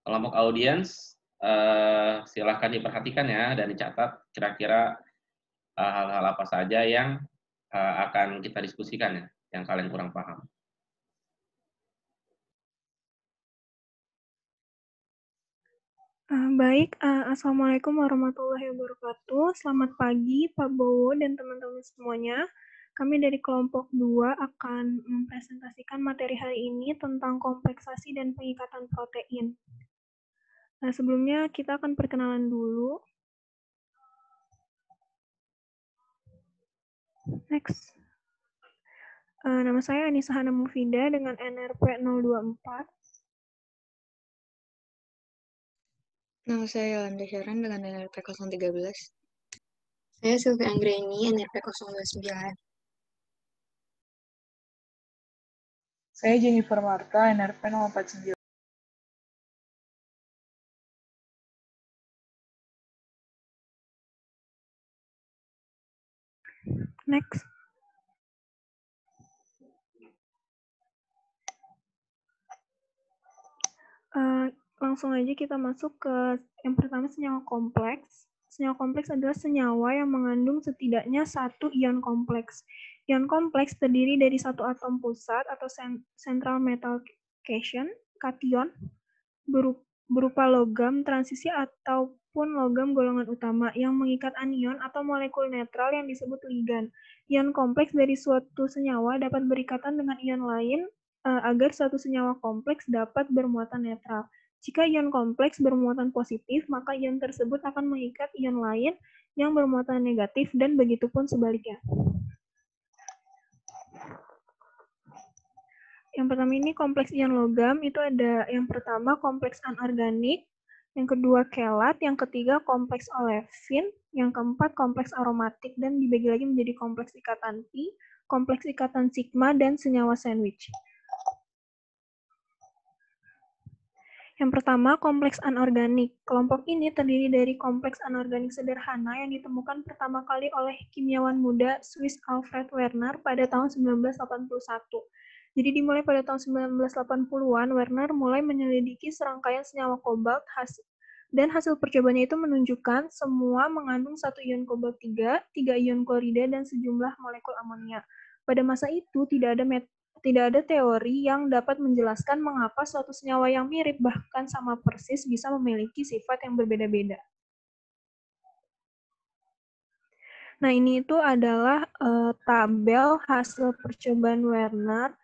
Kelompok audiens, silahkan diperhatikan ya dan dicatat kira-kira hal-hal apa saja yang akan kita diskusikan ya, yang kalian kurang paham. Baik, Assalamualaikum warahmatullahi wabarakatuh. Selamat pagi Pak Bowo dan teman-teman semuanya. Kami dari kelompok 2 akan mempresentasikan materi hari ini tentang kompleksasi dan pengikatan protein. Nah, sebelumnya kita akan perkenalan dulu. Next. Nama saya Anissa Hana Mufida dengan NRP 024. Nama saya Yolanda Sharon dengan NRP 013. Saya Sylvia Anggreni, NRP 029. Saya Jennifer Marta, NRP 049. Next. Langsung aja kita masuk ke yang pertama, senyawa kompleks. Senyawa kompleks adalah senyawa yang mengandung setidaknya satu ion kompleks. Ion kompleks terdiri dari satu atom pusat atau central metal cation, kation, berupa logam transisi ataupun logam golongan utama yang mengikat anion atau molekul netral yang disebut ligan. Ion kompleks dari suatu senyawa dapat berikatan dengan ion lain agar suatu senyawa kompleks dapat bermuatan netral. Jika ion kompleks bermuatan positif, maka ion tersebut akan mengikat ion lain yang bermuatan negatif dan begitu pun sebaliknya. Yang pertama ini kompleks ion logam, itu ada yang pertama kompleks anorganik, yang kedua kelat, yang ketiga kompleks olefin, yang keempat kompleks aromatik, dan dibagi lagi menjadi kompleks ikatan pi, kompleks ikatan sigma, dan senyawa sandwich. Yang pertama, kompleks anorganik. Kelompok ini terdiri dari kompleks anorganik sederhana yang ditemukan pertama kali oleh kimiawan muda Swiss Alfred Werner pada tahun 1981. Jadi dimulai pada tahun 1980-an, Werner mulai menyelidiki serangkaian senyawa kobalt dan hasil percobaannya itu menunjukkan semua mengandung satu ion kobalt 3, 3 ion klorida, dan sejumlah molekul amonia. Pada masa itu tidak ada teori yang dapat menjelaskan mengapa suatu senyawa yang mirip bahkan sama persis bisa memiliki sifat yang berbeda-beda. Nah, ini itu adalah tabel hasil percobaan Werner.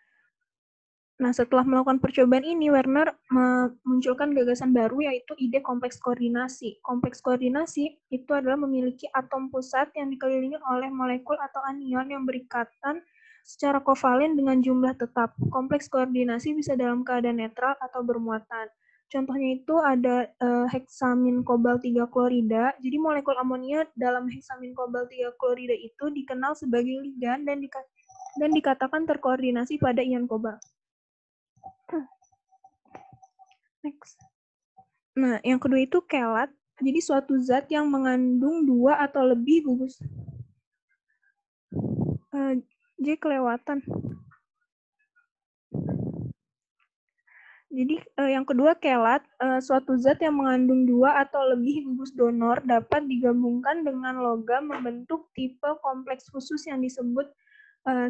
Nah, setelah melakukan percobaan ini, Werner memunculkan gagasan baru yaitu ide kompleks koordinasi. Kompleks koordinasi itu adalah memiliki atom pusat yang dikelilingi oleh molekul atau anion yang berikatan secara kovalen dengan jumlah tetap. Kompleks koordinasi bisa dalam keadaan netral atau bermuatan. Contohnya itu ada heksamin kobalt 3 klorida. Jadi molekul amonia dalam heksamin kobalt 3 klorida itu dikenal sebagai ligan dan dikatakan terkoordinasi pada ion kobalt. Next. Nah, yang kedua itu kelat. Jadi suatu zat yang mengandung 2 atau lebih gugus. J kelewatan. Jadi yang kedua kelat, suatu zat yang mengandung 2 atau lebih gugus donor dapat digabungkan dengan logam membentuk tipe kompleks khusus yang disebut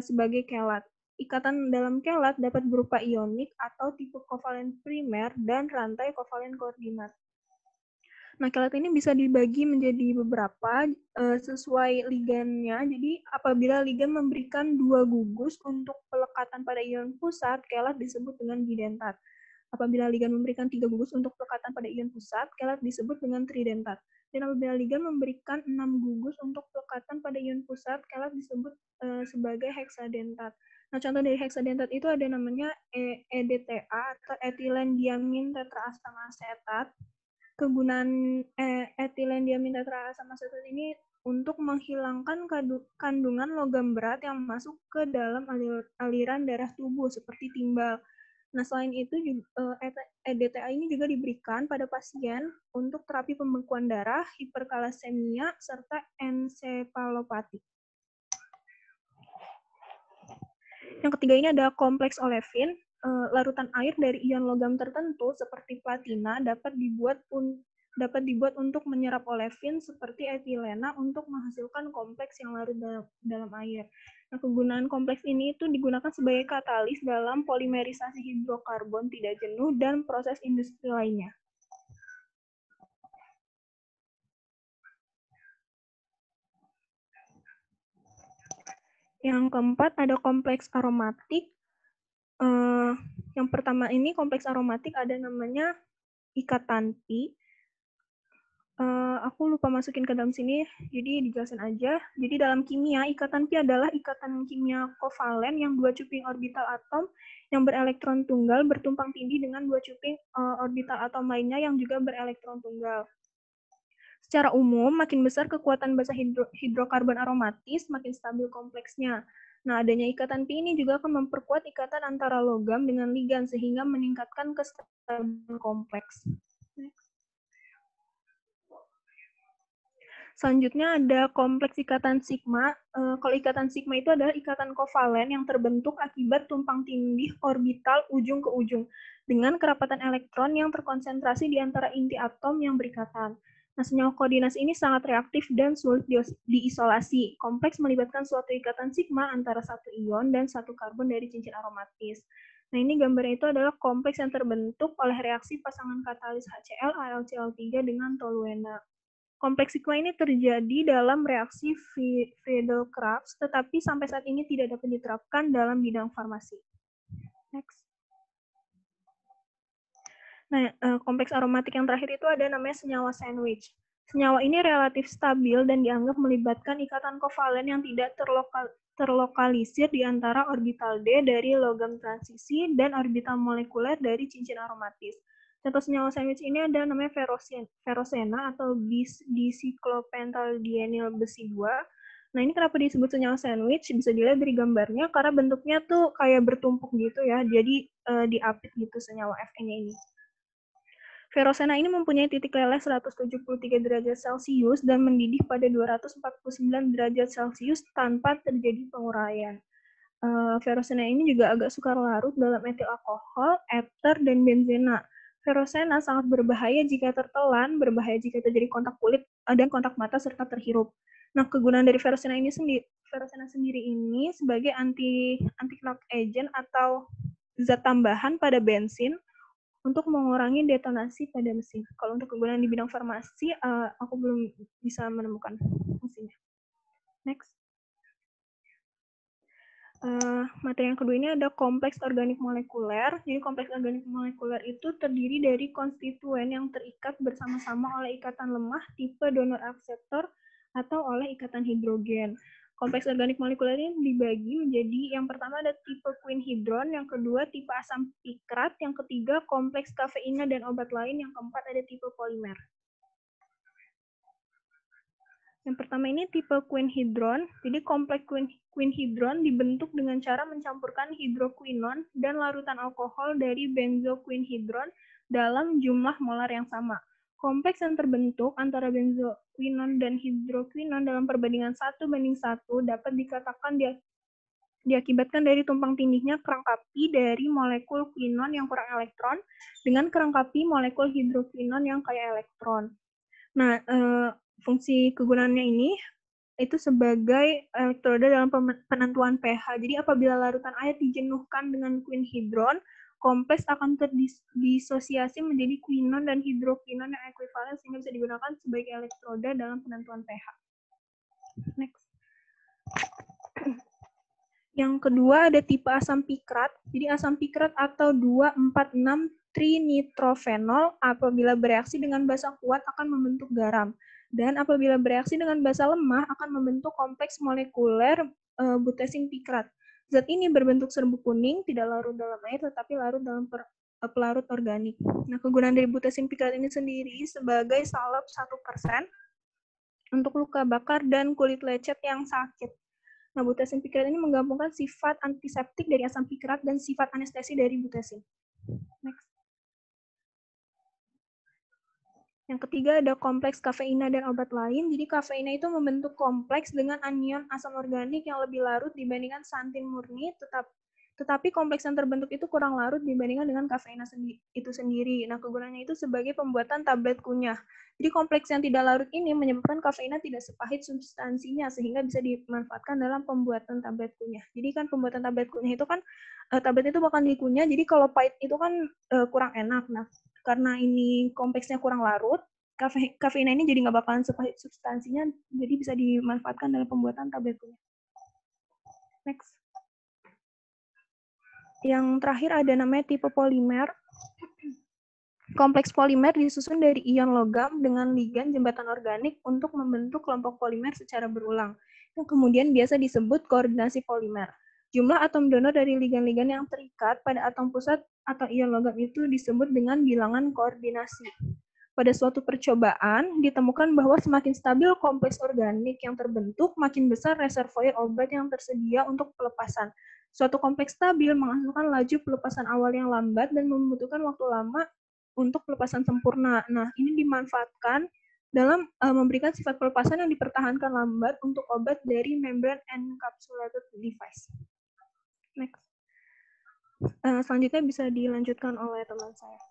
sebagai kelat. Ikatan dalam kelat dapat berupa ionik atau tipe kovalen primer dan rantai kovalen koordinat. Nah, kelat ini bisa dibagi menjadi beberapa sesuai ligannya. Jadi, apabila ligan memberikan 2 gugus untuk pelekatan pada ion pusat, kelat disebut dengan bidentat. Apabila ligan memberikan 3 gugus untuk pelekatan pada ion pusat, kelat disebut dengan tridentat. Dan apabila ligan memberikan 6 gugus untuk pelekatan pada ion pusat, kelat disebut sebagai heksadentat. Nah, contoh dari heksadentat itu ada namanya EDTA atau etilen diamin tetraasam asetat. Kegunaan etilen diamin tetraasam asetat ini untuk menghilangkan kandungan logam berat yang masuk ke dalam aliran darah tubuh seperti timbal. Nah, selain itu EDTA ini juga diberikan pada pasien untuk terapi pembekuan darah, hiperkalasemia, serta ensefalopati. Yang ketiga ini ada kompleks olefin. larutan air dari ion logam tertentu seperti platina dapat dibuat untuk menyerap olefin seperti etilena untuk menghasilkan kompleks yang larut dalam air. Nah, kegunaan kompleks ini itu digunakan sebagai katalis dalam polimerisasi hidrokarbon tidak jenuh dan proses industri lainnya. Yang keempat ada kompleks aromatik. Yang pertama ini kompleks aromatik ada namanya ikatan pi. Aku lupa masukin ke dalam sini, jadi dijelasin aja. Jadi dalam kimia, ikatan pi adalah ikatan kimia kovalen yang dua cuping orbital atom yang berelektron tunggal bertumpang tindih dengan dua cuping orbital atom lainnya yang juga berelektron tunggal. Secara umum, makin besar kekuatan basa hidrokarbon aromatis, makin stabil kompleksnya. Nah, adanya ikatan pi ini juga akan memperkuat ikatan antara logam dengan ligan sehingga meningkatkan kestabilan kompleks. Selanjutnya ada kompleks ikatan sigma. Kalau ikatan sigma itu adalah ikatan kovalen yang terbentuk akibat tumpang tindih orbital ujung ke ujung dengan kerapatan elektron yang terkonsentrasi di antara inti atom yang berikatan. Nah, senyawa koordinasi ini sangat reaktif dan sulit diisolasi. Kompleks melibatkan suatu ikatan sigma antara satu ion dan satu karbon dari cincin aromatis. Nah, ini gambarnya itu adalah kompleks yang terbentuk oleh reaksi pasangan katalis HCl, AlCl3 dengan toluena. Kompleks sigma ini terjadi dalam reaksi Friedel-Crafts, tetapi sampai saat ini tidak dapat diterapkan dalam bidang farmasi. Next. Nah, kompleks aromatik yang terakhir itu ada namanya senyawa sandwich. Senyawa ini relatif stabil dan dianggap melibatkan ikatan kovalen yang tidak terlokalisir di antara orbital D dari logam transisi dan orbital molekuler dari cincin aromatis. Contoh senyawa sandwich ini ada namanya ferrosena atau disiklopentaldienil besi 2. Nah, ini kenapa disebut senyawa sandwich? Bisa dilihat dari gambarnya karena bentuknya tuh kayak bertumpuk gitu ya. Jadi diapit gitu senyawa Fe-nya ini. Ferrosena ini mempunyai titik leleh 173 derajat Celcius dan mendidih pada 249 derajat Celcius tanpa terjadi penguraian. Ferrosena ini juga agak sukar larut dalam etil alkohol, eter, dan benzena. Ferrosena sangat berbahaya jika tertelan, berbahaya jika terjadi kontak kulit dan kontak mata serta terhirup. Nah, kegunaan dari ferrosena sendiri ini sebagai anti-knock agent atau zat tambahan pada bensin untuk mengurangi detonasi pada mesin. Kalau untuk kegunaan di bidang farmasi, aku belum bisa menemukan fungsinya. Next. Materi yang kedua ini ada kompleks organik molekuler. Jadi kompleks organik molekuler itu terdiri dari konstituen yang terikat bersama-sama oleh ikatan lemah tipe donor akseptor atau oleh ikatan hidrogen. Kompleks organik molekuler ini dibagi menjadi yang pertama ada tipe quinhidron, yang kedua tipe asam pikrat, yang ketiga kompleks kafeina dan obat lain, yang keempat ada tipe polimer. Yang pertama ini tipe quinhidron. Jadi kompleks quinhidron dibentuk dengan cara mencampurkan hidroquinon dan larutan alkohol dari benzoquinhidron dalam jumlah molar yang sama. Kompleks yang terbentuk antara benzoquinon dan hidroquinon dalam perbandingan 1:1 dapat dikatakan diakibatkan dari tumpang tindihnya kerangkapi dari molekul quinon yang kurang elektron dengan kerangkapi molekul hidroquinon yang kaya elektron. Nah, fungsi kegunaannya ini itu sebagai elektroda dalam penentuan pH. Jadi apabila larutan air dijenuhkan dengan quinhidron, kompleks akan terdisosiasi menjadi quinon dan hidroquinon yang ekuivalen sehingga bisa digunakan sebagai elektroda dalam penentuan pH. Next. Yang kedua ada tipe asam pikrat. Jadi asam pikrat atau 2,4,6-trinitrofenol apabila bereaksi dengan basa kuat akan membentuk garam. Dan apabila bereaksi dengan basa lemah akan membentuk kompleks molekuler butesin pikrat. Zat ini berbentuk serbuk kuning, tidak larut dalam air, tetapi larut dalam pelarut organik. Nah, kegunaan dari butesin pikrat ini sendiri sebagai salep 1% untuk luka bakar dan kulit lecet yang sakit. Nah, butesin pikrat ini menggabungkan sifat antiseptik dari asam pikrat dan sifat anestesi dari butesin. Next. Yang ketiga ada kompleks kafeina dan obat lain. Jadi kafeina itu membentuk kompleks dengan anion asam organik yang lebih larut dibandingkan santin murni, Tetapi kompleks yang terbentuk itu kurang larut dibandingkan dengan kafeina itu sendiri. Nah, kegunaannya itu sebagai pembuatan tablet kunyah. Jadi kompleks yang tidak larut ini menyebabkan kafeina tidak sepahit substansinya sehingga bisa dimanfaatkan dalam pembuatan tablet kunyah. Jadi kan pembuatan tablet kunyah itu kan tablet itu bakal dikunyah. Jadi kalau pahit itu kan kurang enak. Nah, karena ini kompleksnya kurang larut, kafeina ini jadi nggak bakalan sepahit substansinya, jadi bisa dimanfaatkan dalam pembuatan tablet kunyah. Next. Yang terakhir ada namanya tipe polimer. Kompleks polimer disusun dari ion logam dengan ligan jembatan organik untuk membentuk kelompok polimer secara berulang, yang kemudian biasa disebut koordinasi polimer. Jumlah atom donor dari ligan-ligan yang terikat pada atom pusat atau ion logam itu disebut dengan bilangan koordinasi. Pada suatu percobaan, ditemukan bahwa semakin stabil kompleks organik yang terbentuk, makin besar reservoir obat yang tersedia untuk pelepasan. Suatu kompleks stabil menghasilkan laju pelepasan awal yang lambat dan membutuhkan waktu lama untuk pelepasan sempurna. Nah, ini dimanfaatkan dalam memberikan sifat pelepasan yang dipertahankan lambat untuk obat dari membrane encapsulated device. Next. Selanjutnya bisa dilanjutkan oleh teman saya.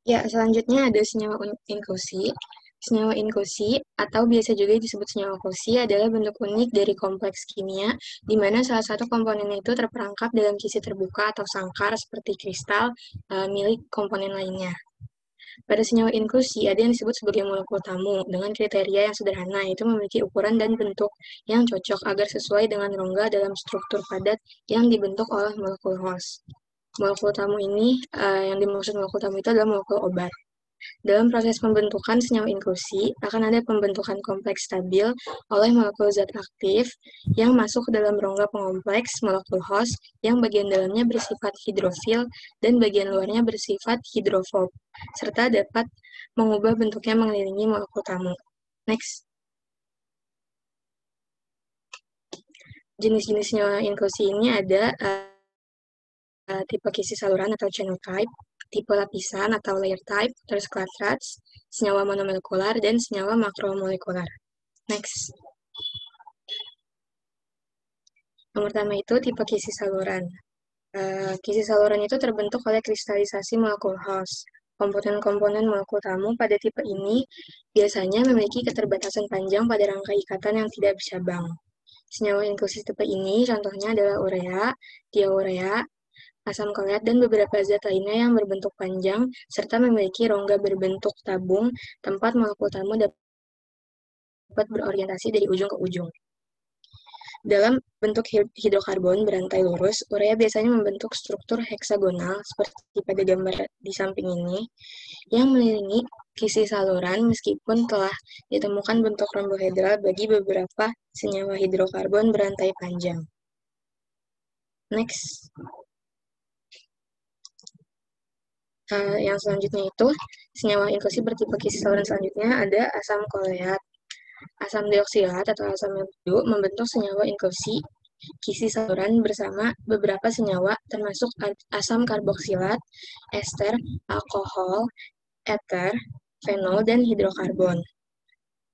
Ya, selanjutnya ada senyawa inkusi. Senyawa inkusi, atau biasa juga disebut senyawa kusi, adalah bentuk unik dari kompleks kimia, di mana salah satu komponennya itu terperangkap dalam kisi terbuka atau sangkar seperti kristal milik komponen lainnya. Pada senyawa inklusi, ada yang disebut sebagai molekul tamu, dengan kriteria yang sederhana, yaitu memiliki ukuran dan bentuk yang cocok agar sesuai dengan rongga dalam struktur padat yang dibentuk oleh molekul host. Molekul tamu ini, yang dimaksud molekul tamu itu adalah molekul obat. Dalam proses pembentukan senyawa inklusi, akan ada pembentukan kompleks stabil oleh molekul zat aktif yang masuk ke dalam rongga pengompleks molekul host yang bagian dalamnya bersifat hidrofil dan bagian luarnya bersifat hidrofob, serta dapat mengubah bentuknya mengelilingi molekul tamu. Next. Jenis-jenis senyawa inklusi ini ada tipe kisi saluran atau chenotype, tipe lapisan atau layer type, terus klatrats, senyawa monomolekular, dan senyawa makromolekular. Next. Yang pertama itu tipe kisi saluran. Kisi saluran itu terbentuk oleh kristalisasi molekul host. Komponen-komponen molekul tamu pada tipe ini biasanya memiliki keterbatasan panjang pada rangka ikatan yang tidak bercabang. Senyawa inklusi tipe ini contohnya adalah urea, diaurea, asam koleat, dan beberapa zat lainnya yang berbentuk panjang, serta memiliki rongga berbentuk tabung, tempat molekul tamu dapat berorientasi dari ujung ke ujung. Dalam bentuk hidrokarbon berantai lurus, urea biasanya membentuk struktur heksagonal, seperti pada gambar di samping ini, yang mengelilingi kisi saluran meskipun telah ditemukan bentuk rombohedral bagi beberapa senyawa hidrokarbon berantai panjang. Next. Yang selanjutnya itu, senyawa inklusi bertipe kisi saluran selanjutnya ada asam koleat. Asam dioksilat atau asam madu membentuk senyawa inklusi kisi saluran bersama beberapa senyawa termasuk asam karboksilat, ester, alkohol, eter, fenol, dan hidrokarbon.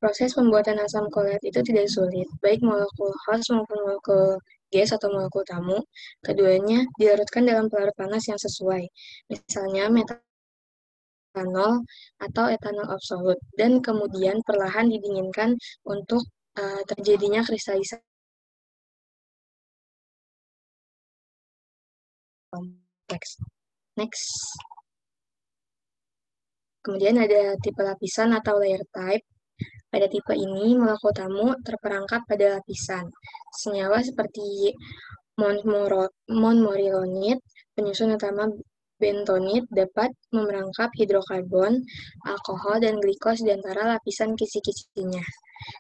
Proses pembuatan asam koleat itu tidak sulit, baik molekul host maupun molekul gas atau molekul tamu, keduanya dilarutkan dalam pelarut panas yang sesuai, misalnya metanol atau etanol absolut, dan kemudian perlahan didinginkan untuk terjadinya kristalisasi kompleks. Next. Kemudian ada tipe lapisan atau layer type. Pada tipe ini, molekul tamu terperangkap pada lapisan. Senyawa seperti monomerilonit, penyusun utama bentonit dapat memerangkap hidrokarbon, alkohol, dan glikos di antara lapisan kisi-kisinya.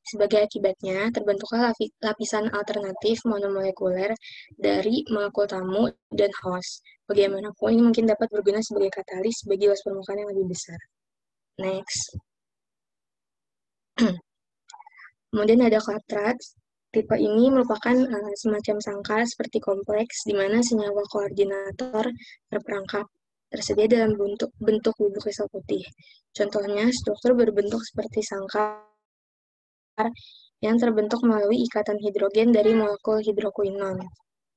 Sebagai akibatnya, terbentuklah lapisan alternatif monomolekuler dari molekul tamu dan host. Bagaimanapun, ini mungkin dapat berguna sebagai katalis bagi luas permukaan yang lebih besar. Next. Kemudian ada klatrats. Tipe ini merupakan semacam sangkar seperti kompleks, di mana senyawa koordinator terperangkap, tersedia dalam bentuk bubuk kristal putih. Contohnya, struktur berbentuk seperti sangkar yang terbentuk melalui ikatan hidrogen dari molekul hidrokuinon.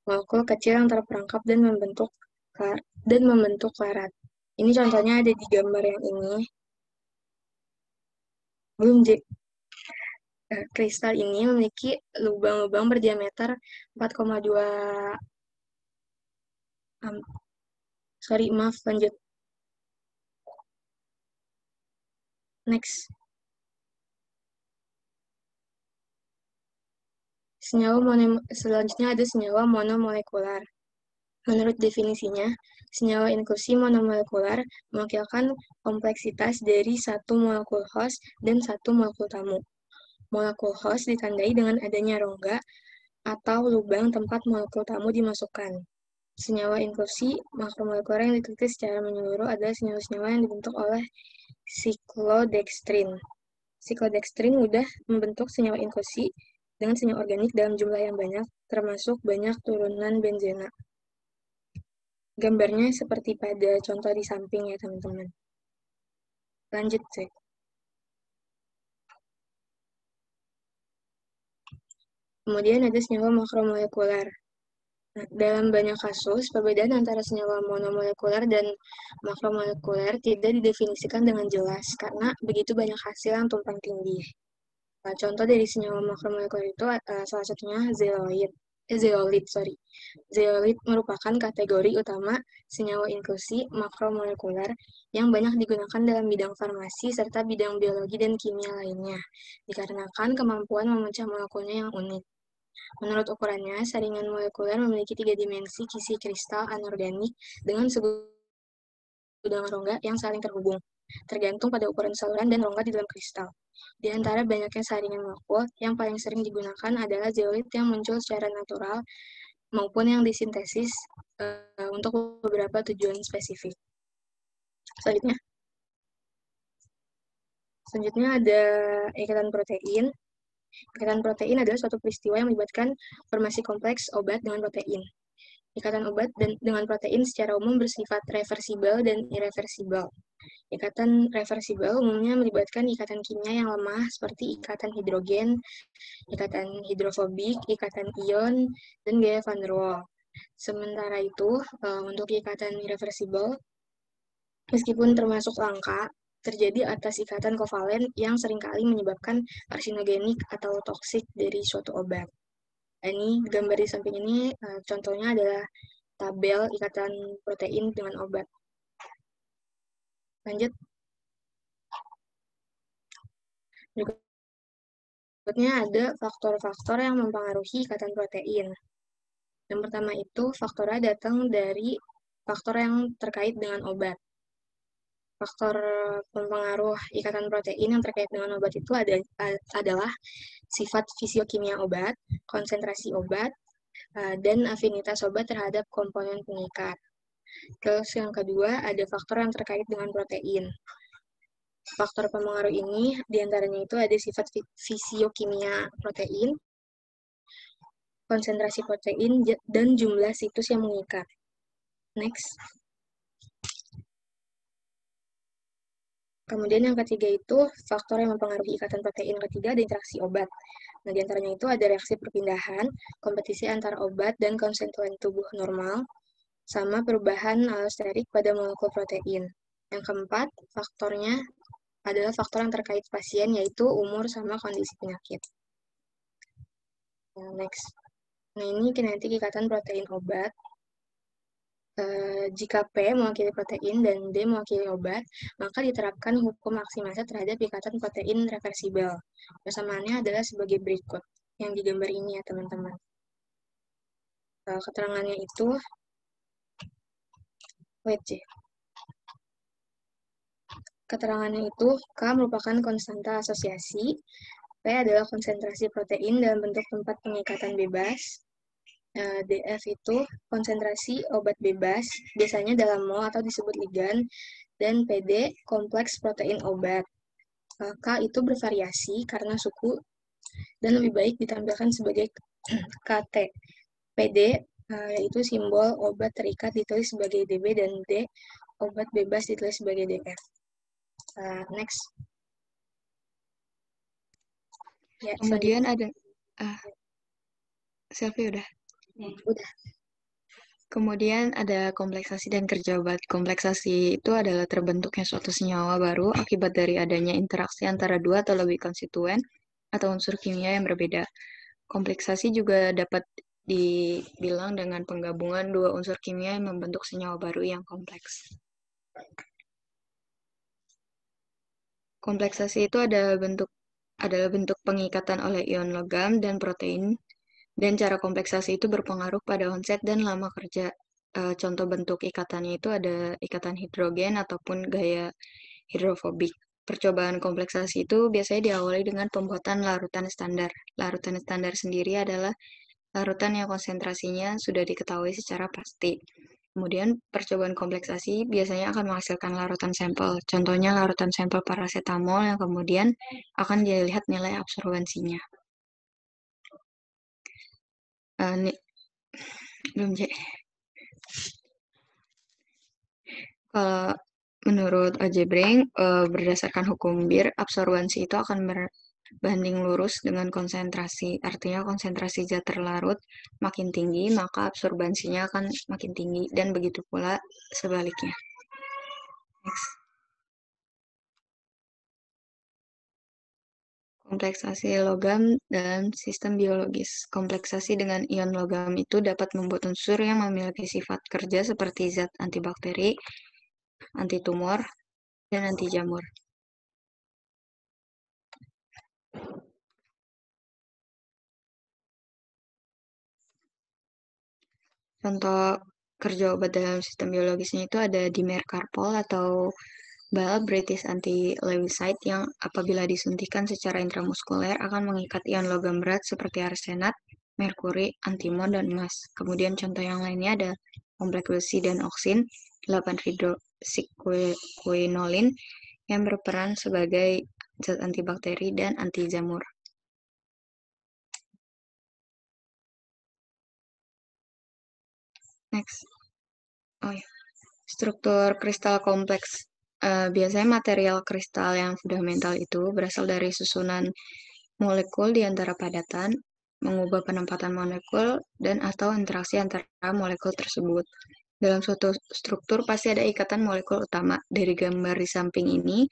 molekul kecil yang terperangkap dan membentuk larat. Ini contohnya ada di gambar yang ini. Kristal ini memiliki lubang-lubang berdiameter 4,2 lanjut. Next. Selanjutnya ada senyawa monomolekular. Menurut definisinya, senyawa inklusi monomolekular mewakilkan kompleksitas dari satu molekul host dan satu molekul tamu. Molekul host ditandai dengan adanya rongga atau lubang tempat molekul tamu dimasukkan. Senyawa inklusi makromolekuler yang diteliti secara menyeluruh adalah senyawa-senyawa yang dibentuk oleh siklodextrin. Siklodextrin mudah membentuk senyawa inklusi dengan senyawa organik dalam jumlah yang banyak, termasuk banyak turunan benzena. Gambarnya seperti pada contoh di samping ya, teman-teman. Lanjut, cek. Kemudian ada senyawa makromolekuler. Nah, dalam banyak kasus, perbedaan antara senyawa monomolekuler dan makromolekuler tidak didefinisikan dengan jelas karena begitu banyak hasil yang tumpang tindih. Contoh dari senyawa makromolekuler itu salah satunya zeolit. Zeolit merupakan kategori utama senyawa inklusi makromolekuler yang banyak digunakan dalam bidang farmasi serta bidang biologi dan kimia lainnya, dikarenakan kemampuan memecah molekulnya yang unik. Menurut ukurannya, saringan molekuler memiliki 3 dimensi kisi kristal anorganik dengan segudang rongga yang saling terhubung, tergantung pada ukuran saluran dan rongga di dalam kristal. Di antara banyaknya saringan molekul, yang paling sering digunakan adalah zeolit yang muncul secara natural maupun yang disintesis untuk beberapa tujuan spesifik. Selanjutnya ada ikatan protein. Ikatan protein adalah suatu peristiwa yang melibatkan formasi kompleks obat dengan protein. Ikatan obat dengan protein secara umum bersifat reversibel dan irreversibel. Ikatan reversibel umumnya melibatkan ikatan kimia yang lemah seperti ikatan hidrogen, ikatan hidrofobik, ikatan ion, dan gaya van der Waals. Sementara itu, untuk ikatan irreversibel, meskipun termasuk langka, terjadi atas ikatan kovalen yang seringkali menyebabkan karsinogenik atau toksik dari suatu obat. Ini gambar di samping ini contohnya adalah tabel ikatan protein dengan obat. Lanjut. Berikutnya ada faktor-faktor yang mempengaruhi ikatan protein. Yang pertama itu faktornya datang dari faktor yang terkait dengan obat. Faktor mempengaruh ikatan protein yang terkait dengan obat itu adalah sifat fisiokimia obat, konsentrasi obat, dan afinitas obat terhadap komponen pengikat. Terus yang kedua ada faktor yang terkait dengan protein. Faktor pengaruh ini diantaranya itu ada sifat fisiokimia protein, konsentrasi protein, dan jumlah situs yang mengikat. Next. Kemudian yang ketiga itu faktor yang mempengaruhi ikatan protein. Ketiga ada interaksi obat. Nah, diantaranya itu ada reaksi perpindahan, kompetisi antara obat dan konstituen tubuh normal, sama perubahan allosterik pada molekul protein. Yang keempat, faktornya adalah faktor yang terkait pasien, yaitu umur sama kondisi penyakit. Next. Nah, ini kinetik ikatan protein obat. Jika P mewakili protein dan D mewakili obat, maka diterapkan hukum maksimasi terhadap ikatan protein reversibel. Persamaannya adalah sebagai berikut, yang digambar ini ya teman-teman. Keterangannya itu, keterangannya itu, K merupakan konstanta asosiasi, P adalah konsentrasi protein dalam bentuk tempat pengikatan bebas, DF itu konsentrasi obat bebas, biasanya dalam mol atau disebut ligan, dan PD kompleks protein obat. K itu bervariasi karena suku dan lebih baik ditampilkan sebagai KT. PD yaitu simbol obat terikat ditulis sebagai DB dan D obat bebas ditulis sebagai DF. Next. Ya, kemudian ada Selfie udah. Udah. Kemudian ada kompleksasi dan kerja obat. Kompleksasi itu adalah terbentuknya suatu senyawa baru akibat dari adanya interaksi antara dua atau lebih konstituen atau unsur kimia yang berbeda. Kompleksasi juga dapat dibilang dengan penggabungan dua unsur kimia yang membentuk senyawa baru yang kompleks. Kompleksasi itu adalah bentuk pengikatan oleh ion logam dan protein, dan cara kompleksasi itu berpengaruh pada onset dan lama kerja. Contoh bentuk ikatannya itu ada ikatan hidrogen ataupun gaya hidrofobik. Percobaan kompleksasi itu biasanya diawali dengan pembuatan larutan standar. Larutan standar sendiri adalah larutan yang konsentrasinya sudah diketahui secara pasti. Kemudian percobaan kompleksasi biasanya akan menghasilkan larutan sampel. Contohnya larutan sampel paracetamol yang kemudian akan dilihat nilai absorbensinya. Belum, J. Kalau menurut Algebraic, berdasarkan hukum Bir, absorbensi itu akan berbanding lurus dengan konsentrasi. Artinya konsentrasi zat terlarut makin tinggi, maka absorbensinya akan makin tinggi, dan begitu pula sebaliknya. Next. Kompleksasi logam dalam sistem biologis. Kompleksasi dengan ion logam itu dapat membuat unsur yang memiliki sifat kerja seperti zat antibakteri, antitumor, dan anti jamur. Contoh kerja obat dalam sistem biologisnya itu ada dimercarpol atau bal British anti-lewisite yang apabila disuntikan secara intramuskuler akan mengikat ion logam berat seperti arsenat, merkuri, antimon, dan emas. Kemudian contoh yang lainnya ada kompleks besi dan oksin, 8-hydroxyquinolin yang berperan sebagai zat antibakteri dan anti jamur. Next. Oh ya. Struktur kristal kompleks. Biasanya material kristal yang fundamental itu berasal dari susunan molekul di antara padatan, mengubah penempatan molekul, dan atau interaksi antara molekul tersebut. Dalam suatu struktur pasti ada ikatan molekul utama. Dari gambar di samping ini,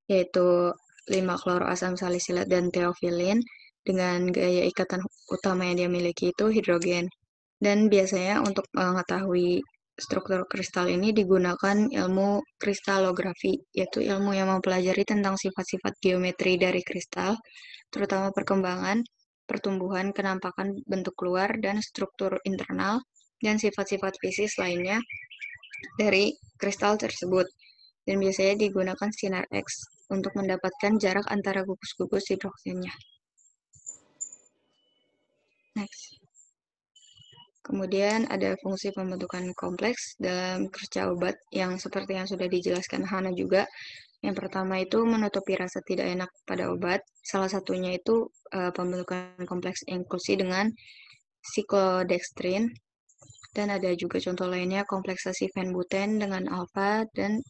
yaitu 5-kloroasam salisilat dan teofilin, dengan gaya ikatan utama yang dia miliki itu hidrogen. Dan biasanya untuk mengetahui struktur kristal ini digunakan ilmu kristalografi, yaitu ilmu yang mempelajari tentang sifat-sifat geometri dari kristal, terutama perkembangan, pertumbuhan, kenampakan bentuk luar, dan struktur internal, dan sifat-sifat fisik lainnya dari kristal tersebut. Dan biasanya digunakan sinar X untuk mendapatkan jarak antara gugus-gugus hidrogennya. Next. Kemudian ada fungsi pembentukan kompleks dalam kerja obat yang seperti yang sudah dijelaskan Hana juga. Yang pertama itu menutupi rasa tidak enak pada obat. Salah satunya itu pembentukan kompleks inklusi dengan siklodextrin. Dan ada juga contoh lainnya kompleksasi fenbuten dengan alfa dan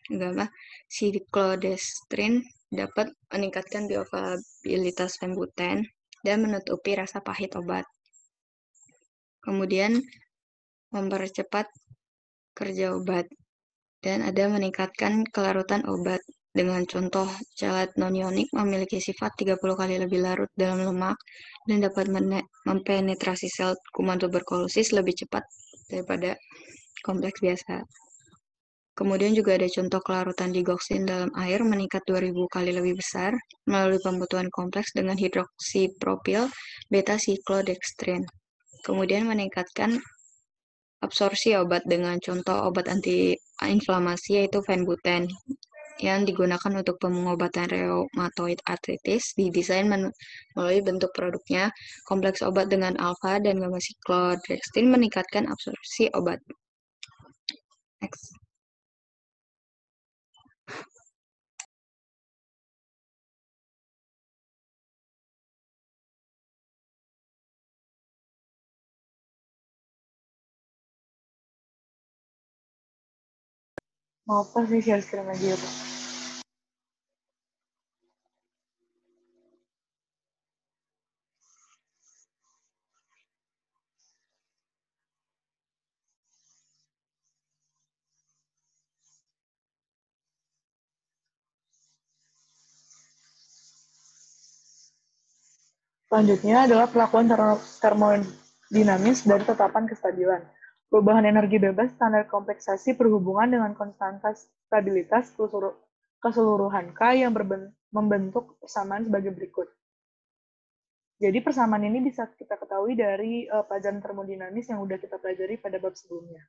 gamma. Siklodextrin dapat meningkatkan bioavailabilitas fenbuten dan menutupi rasa pahit obat. Kemudian mempercepat kerja obat, dan ada meningkatkan kelarutan obat. Dengan contoh, chelat non-ionik memiliki sifat 30 kali lebih larut dalam lemak dan dapat mempenetrasi sel kuman tuberkulosis lebih cepat daripada kompleks biasa. Kemudian juga ada contoh kelarutan digoksin dalam air meningkat 2000 kali lebih besar melalui pembutuhan kompleks dengan hidroksipropil beta-siklodextrin. Kemudian meningkatkan absorpsi obat dengan contoh obat antiinflamasi yaitu fenbuten yang digunakan untuk pengobatan reumatoid arthritis. Didesain melalui bentuk produknya kompleks obat dengan alfa dan gamma siklodextrin meningkatkan absorpsi obat. Next. Mau apa sih share screen aja ya, Pak? Selanjutnya adalah pelakuan termodinamis dari tetapan kestabilan. Perubahan energi bebas standar kompleksasi berhubungan dengan konstanta stabilitas keseluruhan K yang membentuk persamaan sebagai berikut. Jadi persamaan ini bisa kita ketahui dari pelajaran termodinamis yang sudah kita pelajari pada bab sebelumnya.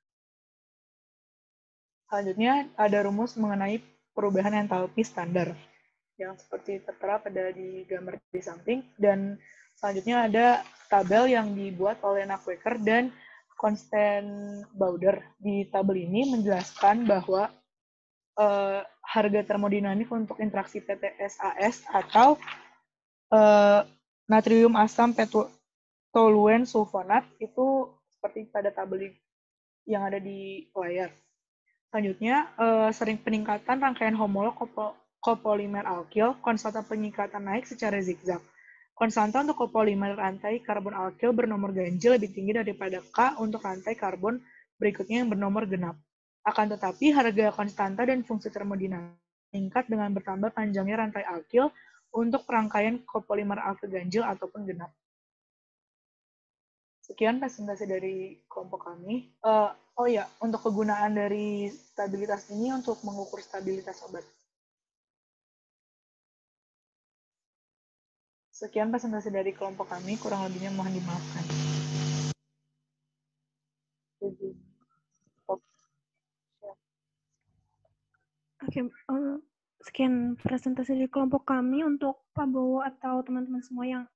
Selanjutnya ada rumus mengenai perubahan entalpi standar yang seperti tertera pada di gambar di samping, dan selanjutnya ada tabel yang dibuat oleh Nackwecker dan Constant Bauder. Di tabel ini menjelaskan bahwa harga termodinamik untuk interaksi PTSAS atau natrium asam toluen sulfonat itu seperti pada tabel yang ada di layar. Selanjutnya, sering peningkatan rangkaian homolog kopolimer alkil, konstanta penyikatan naik secara zigzag. Konstanta untuk kopolimer rantai karbon alkil bernomor ganjil lebih tinggi daripada K untuk rantai karbon berikutnya yang bernomor genap. Akan tetapi, harga konstanta dan fungsi termodinamik meningkat dengan bertambah panjangnya rantai alkil untuk rangkaian kopolimer alkil ganjil ataupun genap. Sekian presentasi dari kelompok kami. Oh ya, untuk kegunaan dari stabilitas ini untuk mengukur stabilitas obat. Sekian presentasi dari kelompok kami, kurang lebihnya mohon dimaafkan. Oke, sekian presentasi dari kelompok kami. Untuk Pak Bowo atau teman-teman semua yang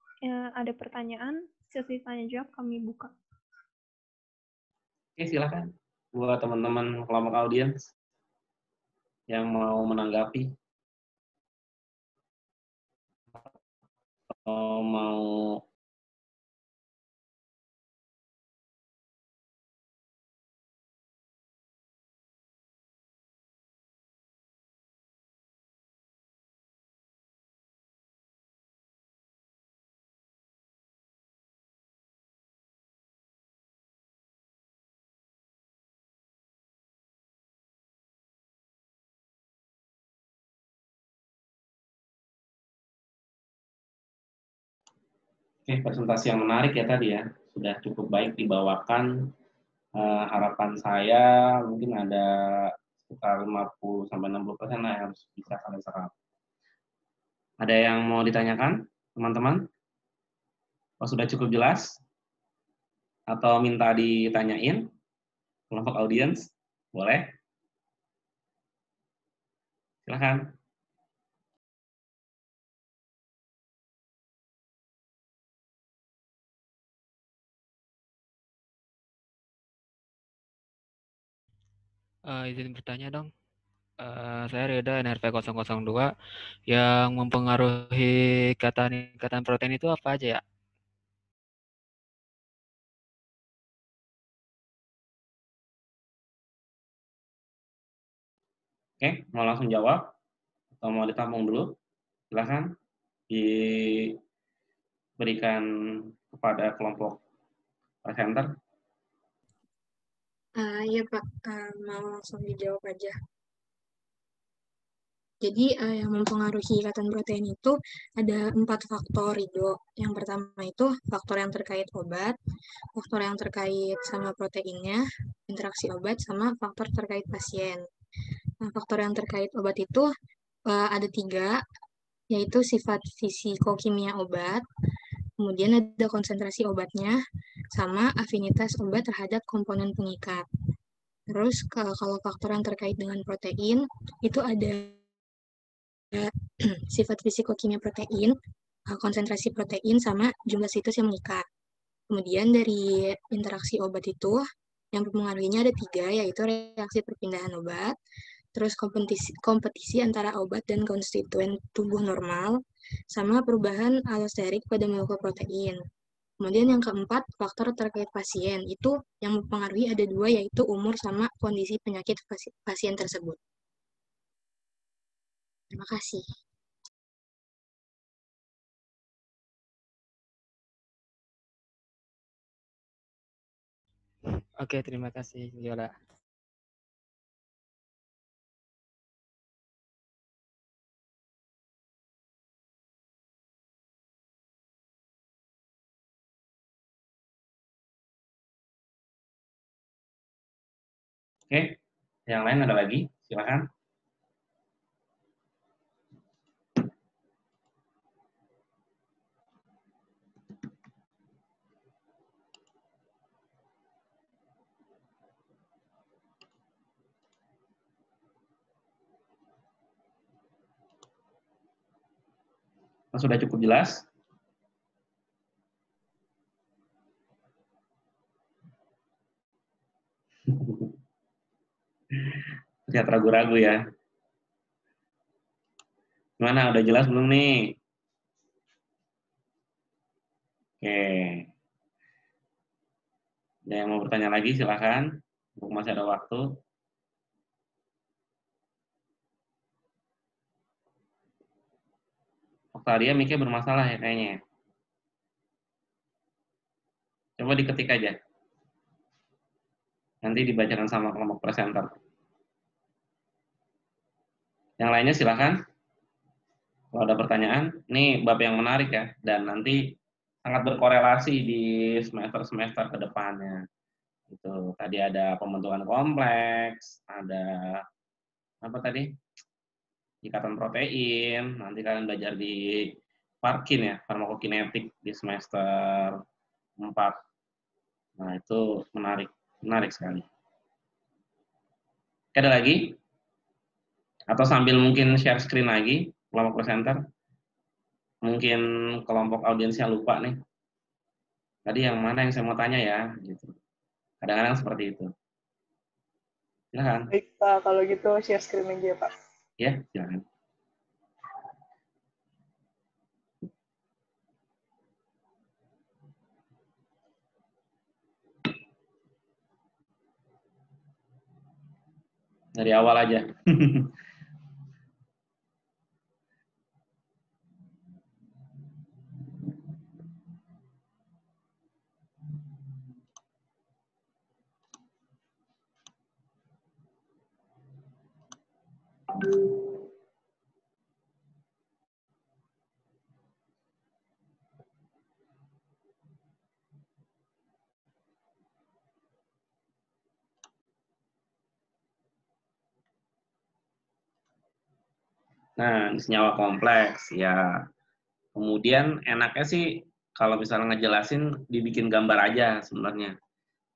ada pertanyaan, sesi tanya jawab kami buka. Oke, silakan buat teman-teman kelompok audiens yang mau menanggapi atau mau presentasi yang menarik ya tadi ya, sudah cukup baik dibawakan. Harapan saya mungkin ada sekitar 50-60% lah yang harus bisa kalian serap. Ada yang mau ditanyakan, teman-teman? Oh, sudah cukup jelas? Atau minta ditanyain? Kelompok audiens? Boleh? Silakan. Izin bertanya dong. Saya Reda, NRP 002. Yang mempengaruhi ikatan protein itu apa aja ya? Oke, mau langsung jawab? Atau mau ditampung dulu? Silakan diberikan kepada kelompok presenter. Iya Pak, mau langsung dijawab aja. Jadi yang mempengaruhi ikatan protein itu ada 4 faktor, Rido. Yang pertama itu faktor yang terkait obat, faktor yang terkait sama proteinnya, interaksi obat, sama faktor terkait pasien. Nah, faktor yang terkait obat itu ada 3, yaitu sifat fisikokimia obat, kemudian ada konsentrasi obatnya, sama afinitas obat terhadap komponen pengikat. Terus kalau faktor yang terkait dengan protein, itu ada sifat fisikokimia protein, konsentrasi protein, sama jumlah situs yang mengikat. Kemudian dari interaksi obat itu, yang mempengaruhinya ada 3, yaitu reaksi perpindahan obat, terus kompetisi antara obat dan konstituen tubuh normal, sama perubahan allosterik pada molekul protein. Kemudian yang keempat, faktor terkait pasien. Itu yang mempengaruhi ada 2, yaitu umur sama kondisi penyakit pasien tersebut. Terima kasih. Oke, terima kasih, Yola. Oke, yang lain ada lagi? Silakan. Sudah cukup jelas? Terlihat ragu-ragu ya. Gimana, udah jelas belum nih? Oke. Ada yang mau bertanya lagi, silakan. Masih ada waktu. Octavia mic-nya bermasalah ya kayaknya. Coba diketik aja. Nanti dibacakan sama kelompok presenter. Yang lainnya silakan. Kalau ada pertanyaan, ini bab yang menarik ya, dan nanti sangat berkorelasi di semester-semester ke depannya. Itu tadi ada pembentukan kompleks, ada apa tadi? Ikatan protein, nanti kalian belajar di Parkin ya, farmakokinetik di semester 4. Nah, itu menarik sekali. Ada lagi? Atau sambil mungkin share screen lagi, kelompok presenter. Mungkin kelompok audiensnya lupa nih. Tadi yang mana yang saya mau tanya ya, gitu. Kadang-kadang seperti itu. Silakan. Baik, Pak. Kalau gitu share screen aja, Pak. Ya, silakan. Dari awal aja. Nah, senyawa kompleks ya. Kemudian enaknya sih kalau misalnya ngejelasin dibikin gambar aja sebenarnya.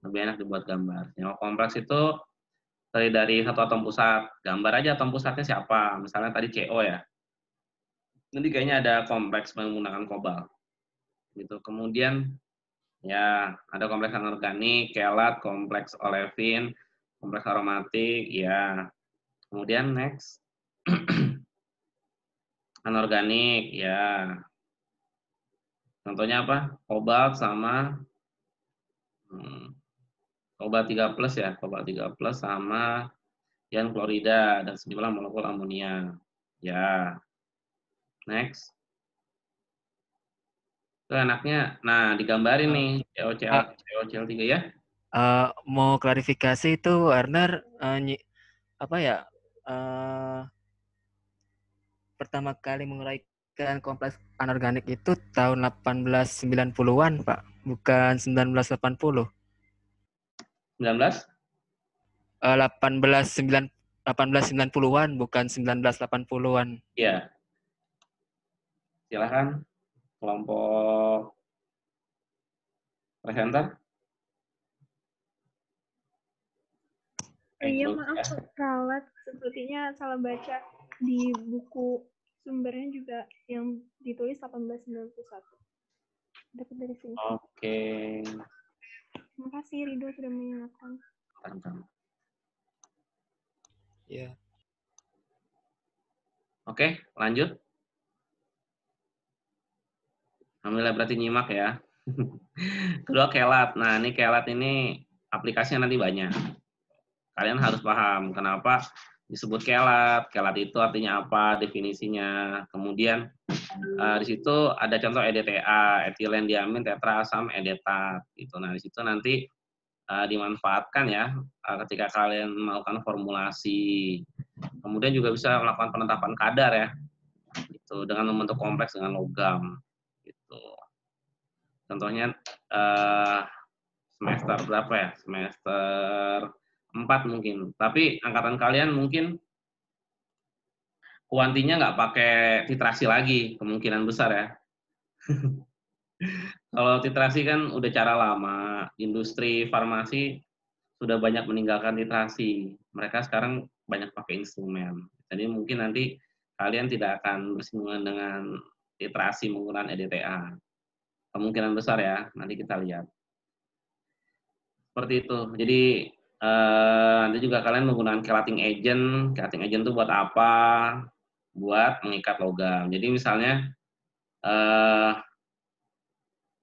Lebih enak dibuat gambar. Senyawa kompleks itu terdiri dari satu atom pusat. Gambar aja atom pusatnya siapa. Misalnya tadi CO ya. Nanti kayaknya ada kompleks menggunakan kobalt. Gitu. Kemudian ya ada kompleks anorganik, kelat, kompleks olefin, kompleks aromatik, ya. Kemudian next anorganik, ya. Contohnya apa? Kobalt sama kobalt 3 plus ya, kobalt 3 plus sama ion klorida dan sejumlah molekul amonia. Ya. Next. Itu enaknya, nah digambarin nih COCl3 ya. Mau klarifikasi itu Warner apa ya? Pertama kali menguraikan kompleks anorganik itu tahun 1890-an, Pak, bukan 1980. 19? 1890-an, bukan 1980-an. Iya. Silahkan kelompok presenter. Iya, maaf, Kalat. Sepertinya salah baca di buku sumbernya juga yang ditulis 1891. Dapat dari sini. Oke. Terima kasih Rido sudah mengingatkan. Ya. Oke, lanjut. Alhamdulillah berarti nyimak ya. Kedua kelat. Nah, ini kelat ini aplikasinya nanti banyak. Kalian harus paham kenapa disebut kelat. Kelat itu artinya apa, definisinya. Kemudian di situ ada contoh EDTA, etilen diamin tetra asam edetat. Gitu. Nah, di situ nanti dimanfaatkan ya ketika kalian melakukan formulasi. Kemudian juga bisa melakukan penetapan kadar ya. Gitu, dengan membentuk kompleks dengan logam. Gitu. Contohnya semester berapa ya? Semester 4 mungkin. Tapi angkatan kalian mungkin kuantinya nggak pakai titrasi lagi, kemungkinan besar ya. Kalau titrasi kan udah cara lama, industri farmasi sudah banyak meninggalkan titrasi. Mereka sekarang banyak pakai instrumen. Jadi mungkin nanti kalian tidak akan bersinggungan dengan titrasi menggunakan EDTA. Kemungkinan besar ya, nanti kita lihat. Seperti itu. Jadi nanti juga kalian menggunakan chelating agent. Chelating agent itu buat apa? Buat mengikat logam. Jadi misalnya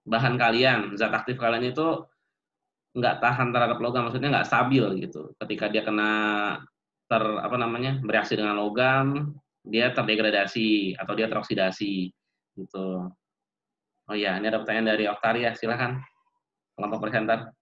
bahan kalian, zat aktif kalian itu nggak tahan terhadap logam, maksudnya nggak stabil gitu. Ketika dia kena bereaksi dengan logam, dia terdegradasi atau dia teroksidasi gitu. Oh iya, ini ada pertanyaan dari Oktaria, silakan kelompok presenter.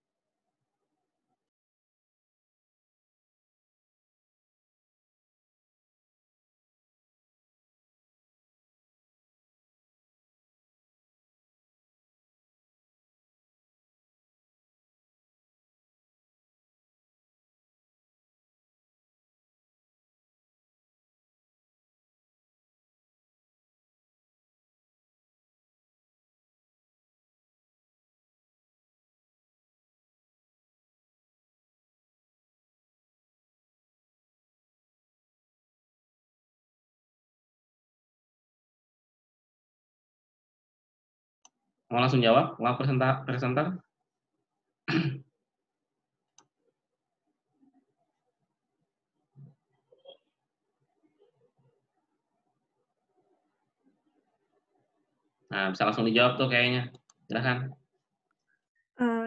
Mau langsung jawab, presenter? Nah, bisa langsung dijawab tuh kayaknya. Silakan.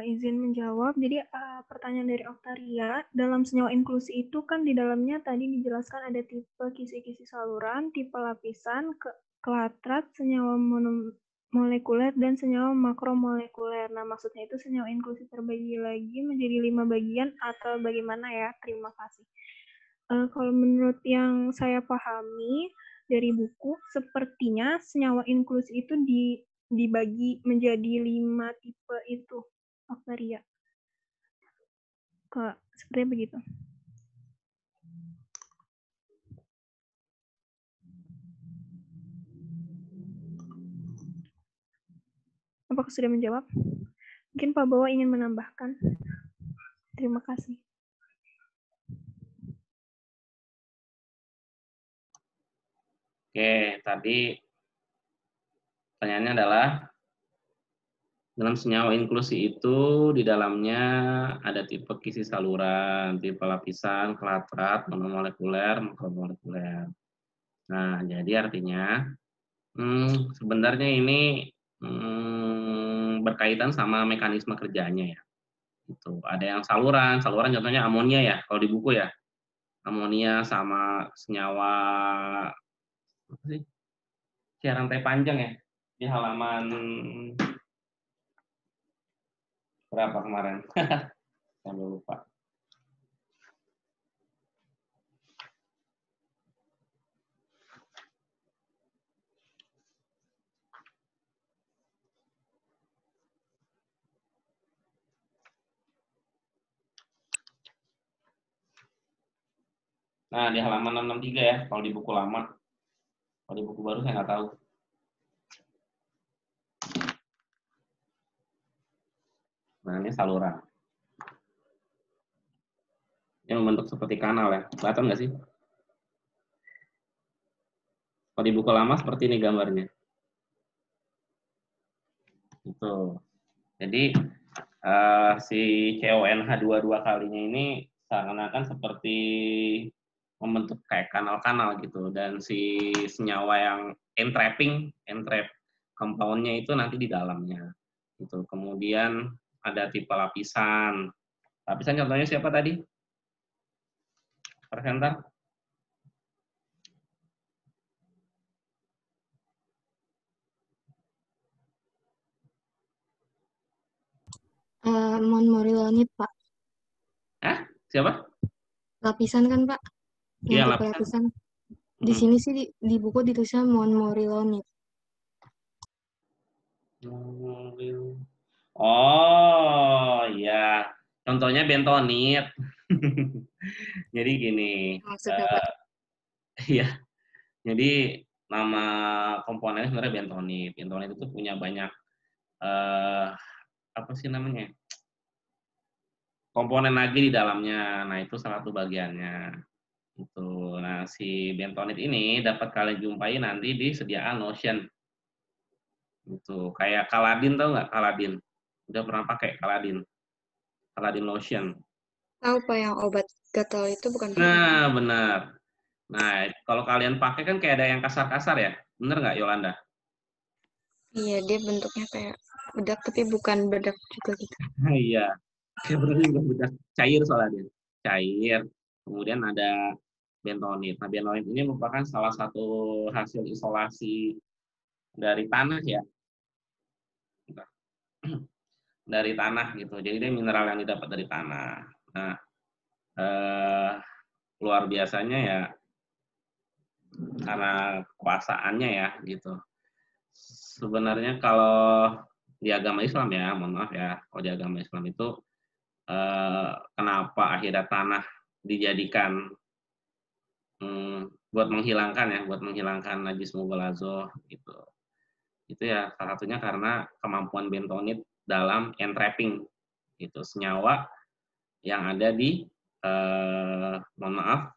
Izin menjawab. Jadi pertanyaan dari Oktaria, dalam senyawa inklusi itu kan di dalamnya tadi dijelaskan ada tipe kisi-kisi saluran, tipe lapisan, kelatrat, senyawa monomolekuler, dan senyawa makromolekuler. Nah, maksudnya itu senyawa inklusi terbagi lagi menjadi 5 bagian atau bagaimana ya? Terima kasih. Kalau menurut yang saya pahami dari buku, sepertinya senyawa inklusi itu dibagi menjadi 5 tipe itu, Oktaria. Sepertinya begitu. Apakah sudah menjawab? Mungkin Pak Bawa ingin menambahkan. Terima kasih. Oke, tadi pertanyaannya adalah dalam senyawa inklusi itu di dalamnya ada tipe kisi saluran, tipe lapisan, kelatrat, monomolekuler, makromolekuler. Nah, jadi artinya sebenarnya ini berkaitan sama mekanisme kerjanya ya. Gitu. Ada yang saluran contohnya amonia ya, kalau di buku ya. Amonia sama senyawa apa sih? Rantai panjang ya di halaman berapa kemarin? Saya lupa. Nah, di halaman 663 ya, kalau di buku lama. Kalau di buku baru saya nggak tahu. Nah, ini saluran. Yang membentuk seperti kanal ya. Kelihatan nggak sih? Kalau di buku lama seperti ini gambarnya. Itu. Jadi si CONH22 kalinya ini seakan-akan seperti membentuk kayak kanal-kanal gitu, dan si senyawa yang entrap compoundnya itu nanti di dalamnya gitu. Kemudian ada tipe lapisan contohnya siapa tadi presenter? Monomorilonit, Pak. Siapa? Lapisan kan, Pak? Iya, Yang tipe lapisan. Di Hmm. sini sih di buku ditulisnya monomorilonit. Oh iya, contohnya bentonit. Jadi gini, Maksudnya Pak? ya, jadi nama komponennya sebenarnya bentonit. Bentonit itu punya banyak apa sih namanya? Komponen lagi di dalamnya. Nah, itu salah satu bagiannya. Itu. Nah, si bentonit ini dapat kalian jumpai nanti di sediaan lotion. Gitu. Kayak Caladin, tahu nggak Caladin? Udah pernah pakai Caladin? Caladin lotion. Tahu Pak yang obat gatal itu bukan Pak? Nah, benar. Nah, kalau kalian pakai kan kayak ada yang kasar-kasar ya? Bener nggak, Yolanda? Iya, dia bentuknya kayak bedak tapi bukan bedak juga gitu. Iya. Kayak bener juga bedak cair soalnya dia. Cair. Kemudian ada bentonit. Nah, bentonit ini merupakan salah satu hasil isolasi dari tanah ya. Dari tanah gitu. Jadi dia mineral yang didapat dari tanah. Nah, luar biasanya ya karena kekuasaannya ya gitu. Sebenarnya kalau di agama Islam ya, mohon maaf ya, kalau di agama Islam itu kenapa akhirnya tanah dijadikan buat menghilangkan najis mughaladzah gitu. Itu ya salah satunya karena kemampuan bentonit dalam entrapping gitu senyawa yang ada di mohon maaf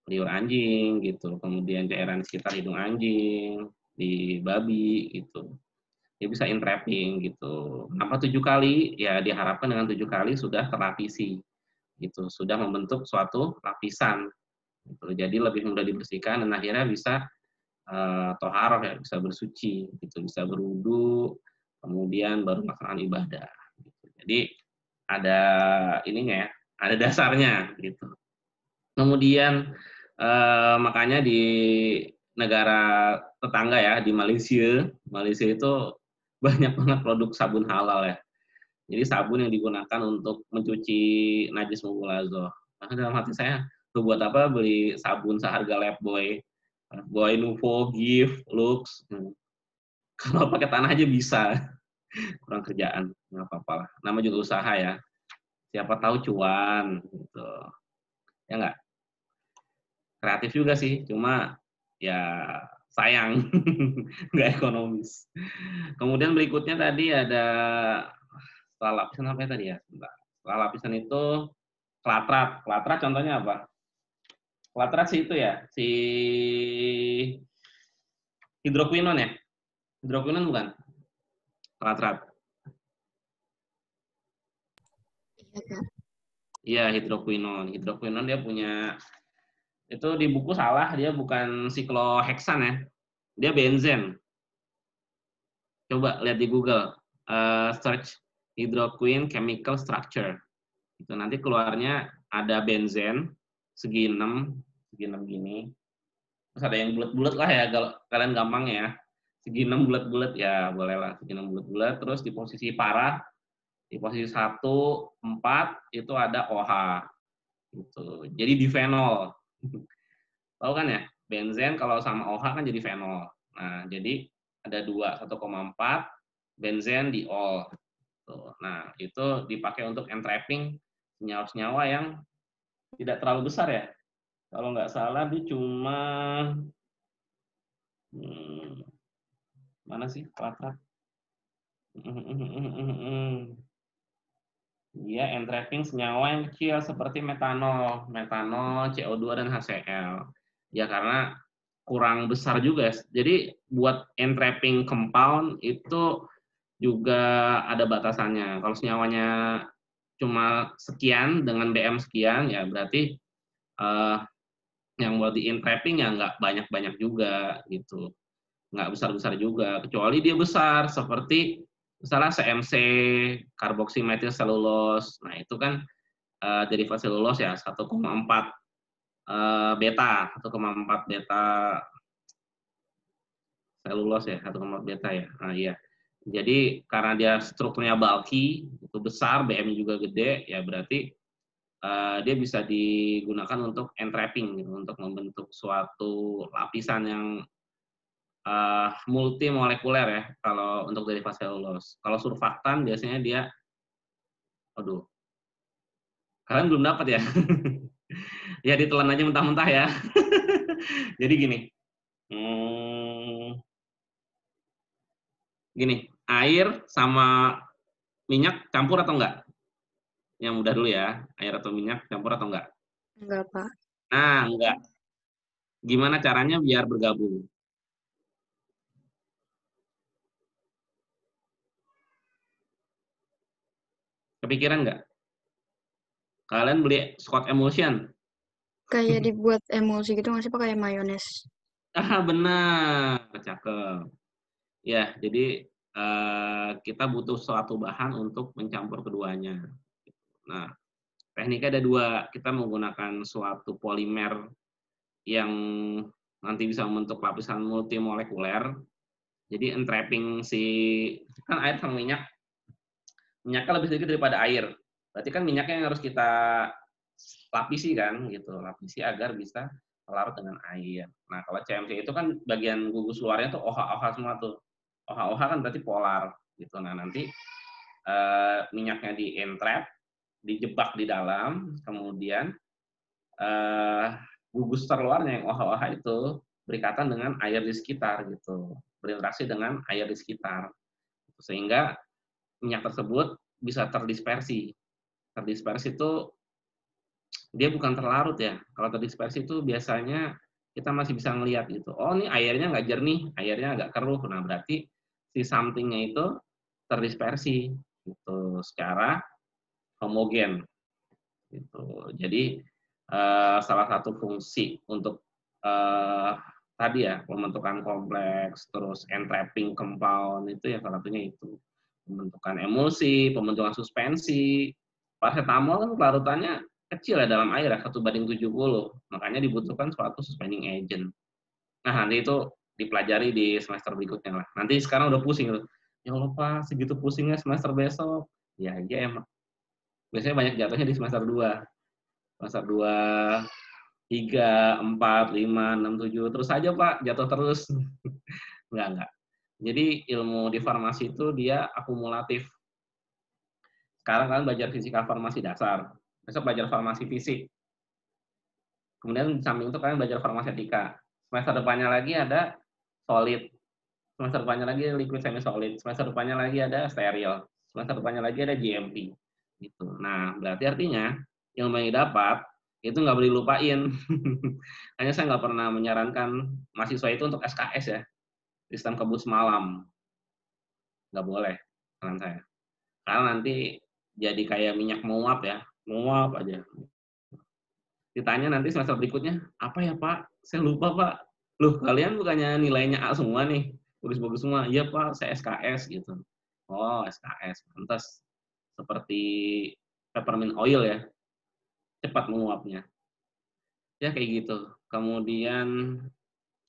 liur anjing gitu, kemudian cairan sekitar hidung anjing, di babi gitu. Dia bisa entrapping gitu. Kenapa 7 kali? Ya diharapkan dengan 7 kali sudah terlapisi gitu, sudah membentuk suatu lapisan gitu. Jadi lebih mudah dibersihkan dan akhirnya bisa toharoh ya, bisa bersuci gitu, bisa berwudu, kemudian baru melaksanakan ibadah gitu. Jadi ada ininya ya, ada dasarnya gitu. Kemudian makanya di negara tetangga ya, di Malaysia itu banyak banget produk sabun halal ya. Jadi sabun yang digunakan untuk mencuci najis mughaladzah. Nah, dalam hati saya, tuh buat apa beli sabun seharga Lifebuoy, Nuvo, Gift, Lux. Kalau pakai tanah aja bisa. Kurang kerjaan, nggak apa-apa lah. Nama juga usaha ya. Siapa tahu cuan gitu. Ya nggak? Kreatif juga sih, cuma ya sayang nggak ekonomis. Kemudian berikutnya tadi ada setelah lapisan apa ya tadi ya? Setelah lapisan itu klatrat. Klatrat contohnya apa? Klatrat sih itu ya, si hidroquinon ya? Hidroquinon bukan? Klatrat. Iya Kak. Iya, hidroquinon. Hidroquinon dia punya itu di buku salah, dia bukan sikloheksan ya. Dia benzen. Coba lihat di Google, search hydroquine chemical structure. Itu nanti keluarnya ada benzen segi 6 gini. Terus ada yang bulat-bulat lah ya, kalau kalian gampang ya. Segi 6 bulat-bulat ya, boleh lah segi 6 bulat-bulat. Terus di posisi parah, di posisi 1, 4 itu ada OH. Gitu. Jadi difenol. Tahu kan ya? Benzen kalau sama OH kan jadi fenol. Nah, jadi ada 2, 1,4 benzen diol. Tuh. Nah, itu dipakai untuk entrapping senyawa-senyawa yang tidak terlalu besar ya. Kalau nggak salah dia cuma mana sih klatrat? Dia entrapping senyawa yang kecil seperti metanol, CO2 dan HCl. Ya karena kurang besar juga. Jadi buat entrapping compound itu juga ada batasannya. Kalau senyawanya cuma sekian dengan BM sekian, ya berarti yang buat di entrapping ya nggak banyak-banyak juga gitu. Nggak besar-besar juga. Kecuali dia besar seperti misalnya CMC, karboksimetil selulose. Nah itu kan derivat selulose ya 1,4 beta, 1,4 beta selulose ya, 1,4 beta ya. Nah iya. Jadi karena dia strukturnya bulky, itu besar, BM juga gede, ya berarti dia bisa digunakan untuk entrapping, gitu, untuk membentuk suatu lapisan yang multimolekuler ya, kalau untuk derivat selulose. Kalau surfaktan biasanya dia, aduh, Kalian belum dapat ya? Ya ditelan aja mentah-mentah ya. Jadi gini, air sama minyak campur atau enggak? Yang mudah dulu ya, air atau minyak campur atau enggak? Enggak, Pak. Nah, enggak. Gimana caranya biar bergabung? Kepikiran nggak? Kalian beli Scott Emulsion? Kayak dibuat emulsi gitu nggak sih, Pak? Kayak mayones. Benar, cakep. Ya, jadi kita butuh suatu bahan untuk mencampur keduanya. Nah, tekniknya ada dua. Kita menggunakan suatu polimer yang nanti bisa membentuk lapisan multimolekuler. Jadi entrapping kan air sama minyaknya lebih sedikit daripada air. Berarti kan minyaknya yang harus kita lapisi kan, gitu. Lapisi agar bisa larut dengan air. Nah, kalau CMC itu kan bagian gugus luarnya tuh OH-OH semua tuh. OH-OH kan berarti polar, gitu. Nah, nanti minyaknya di-entrap, dijebak di dalam, kemudian gugus terluarnya yang OH-OH itu berikatan dengan air di sekitar, gitu. Berinteraksi dengan air di sekitar. Sehingga minyak tersebut bisa terdispersi. Terdispersi itu dia bukan terlarut ya. Kalau terdispersi itu biasanya kita masih bisa ngelihat gitu. Oh, ini airnya nggak jernih, airnya agak keruh. Nah, berarti si something-nya itu terdispersi gitu secara homogen gitu. Jadi salah satu fungsi untuk tadi ya pembentukan kompleks, terus entrapping compound itu ya salah satunya itu. Pembentukan emulsi, pembentukan suspensi. Paracetamol kan larutannya kecil ya dalam air ya, 1/70. Makanya dibutuhkan suatu suspending agent. Nah, nanti itu dipelajari di semester berikutnya lah. Nanti sekarang udah pusing tuh. Ya Allah Pak, segitu pusingnya semester besok. Ya, iya emang. Biasanya banyak jatuhnya di semester 2. Semester 2, 3, 4, 5, 6, 7. Terus aja Pak, jatuh terus. Enggak. Jadi ilmu di farmasi itu dia akumulatif. Sekarang kalian belajar fisika farmasi dasar. Besok belajar farmasi fisik. Kemudian di samping itu kalian belajar farmasetika. Semester depannya lagi ada solid. Semester depannya lagi liquid semi solid. Semester depannya lagi ada steril. Semester depannya lagi ada GMP. Gitu. Nah, berarti artinya ilmu yang didapat itu nggak boleh lupain. Hanya saya nggak pernah menyarankan mahasiswa itu untuk SKS ya. Sistem kebut semalam. Nggak boleh, saran saya. Karena nanti jadi kayak minyak menguap ya. Menguap aja. Ditanya nanti semester berikutnya, apa ya Pak? Saya lupa Pak. Loh, kalian bukannya nilainya A semua nih? Bagus-bagus semua. Iya Pak, saya SKS gitu. Oh, SKS. Pantas. Seperti peppermint oil ya. Cepat menguapnya. Ya kayak gitu. Kemudian,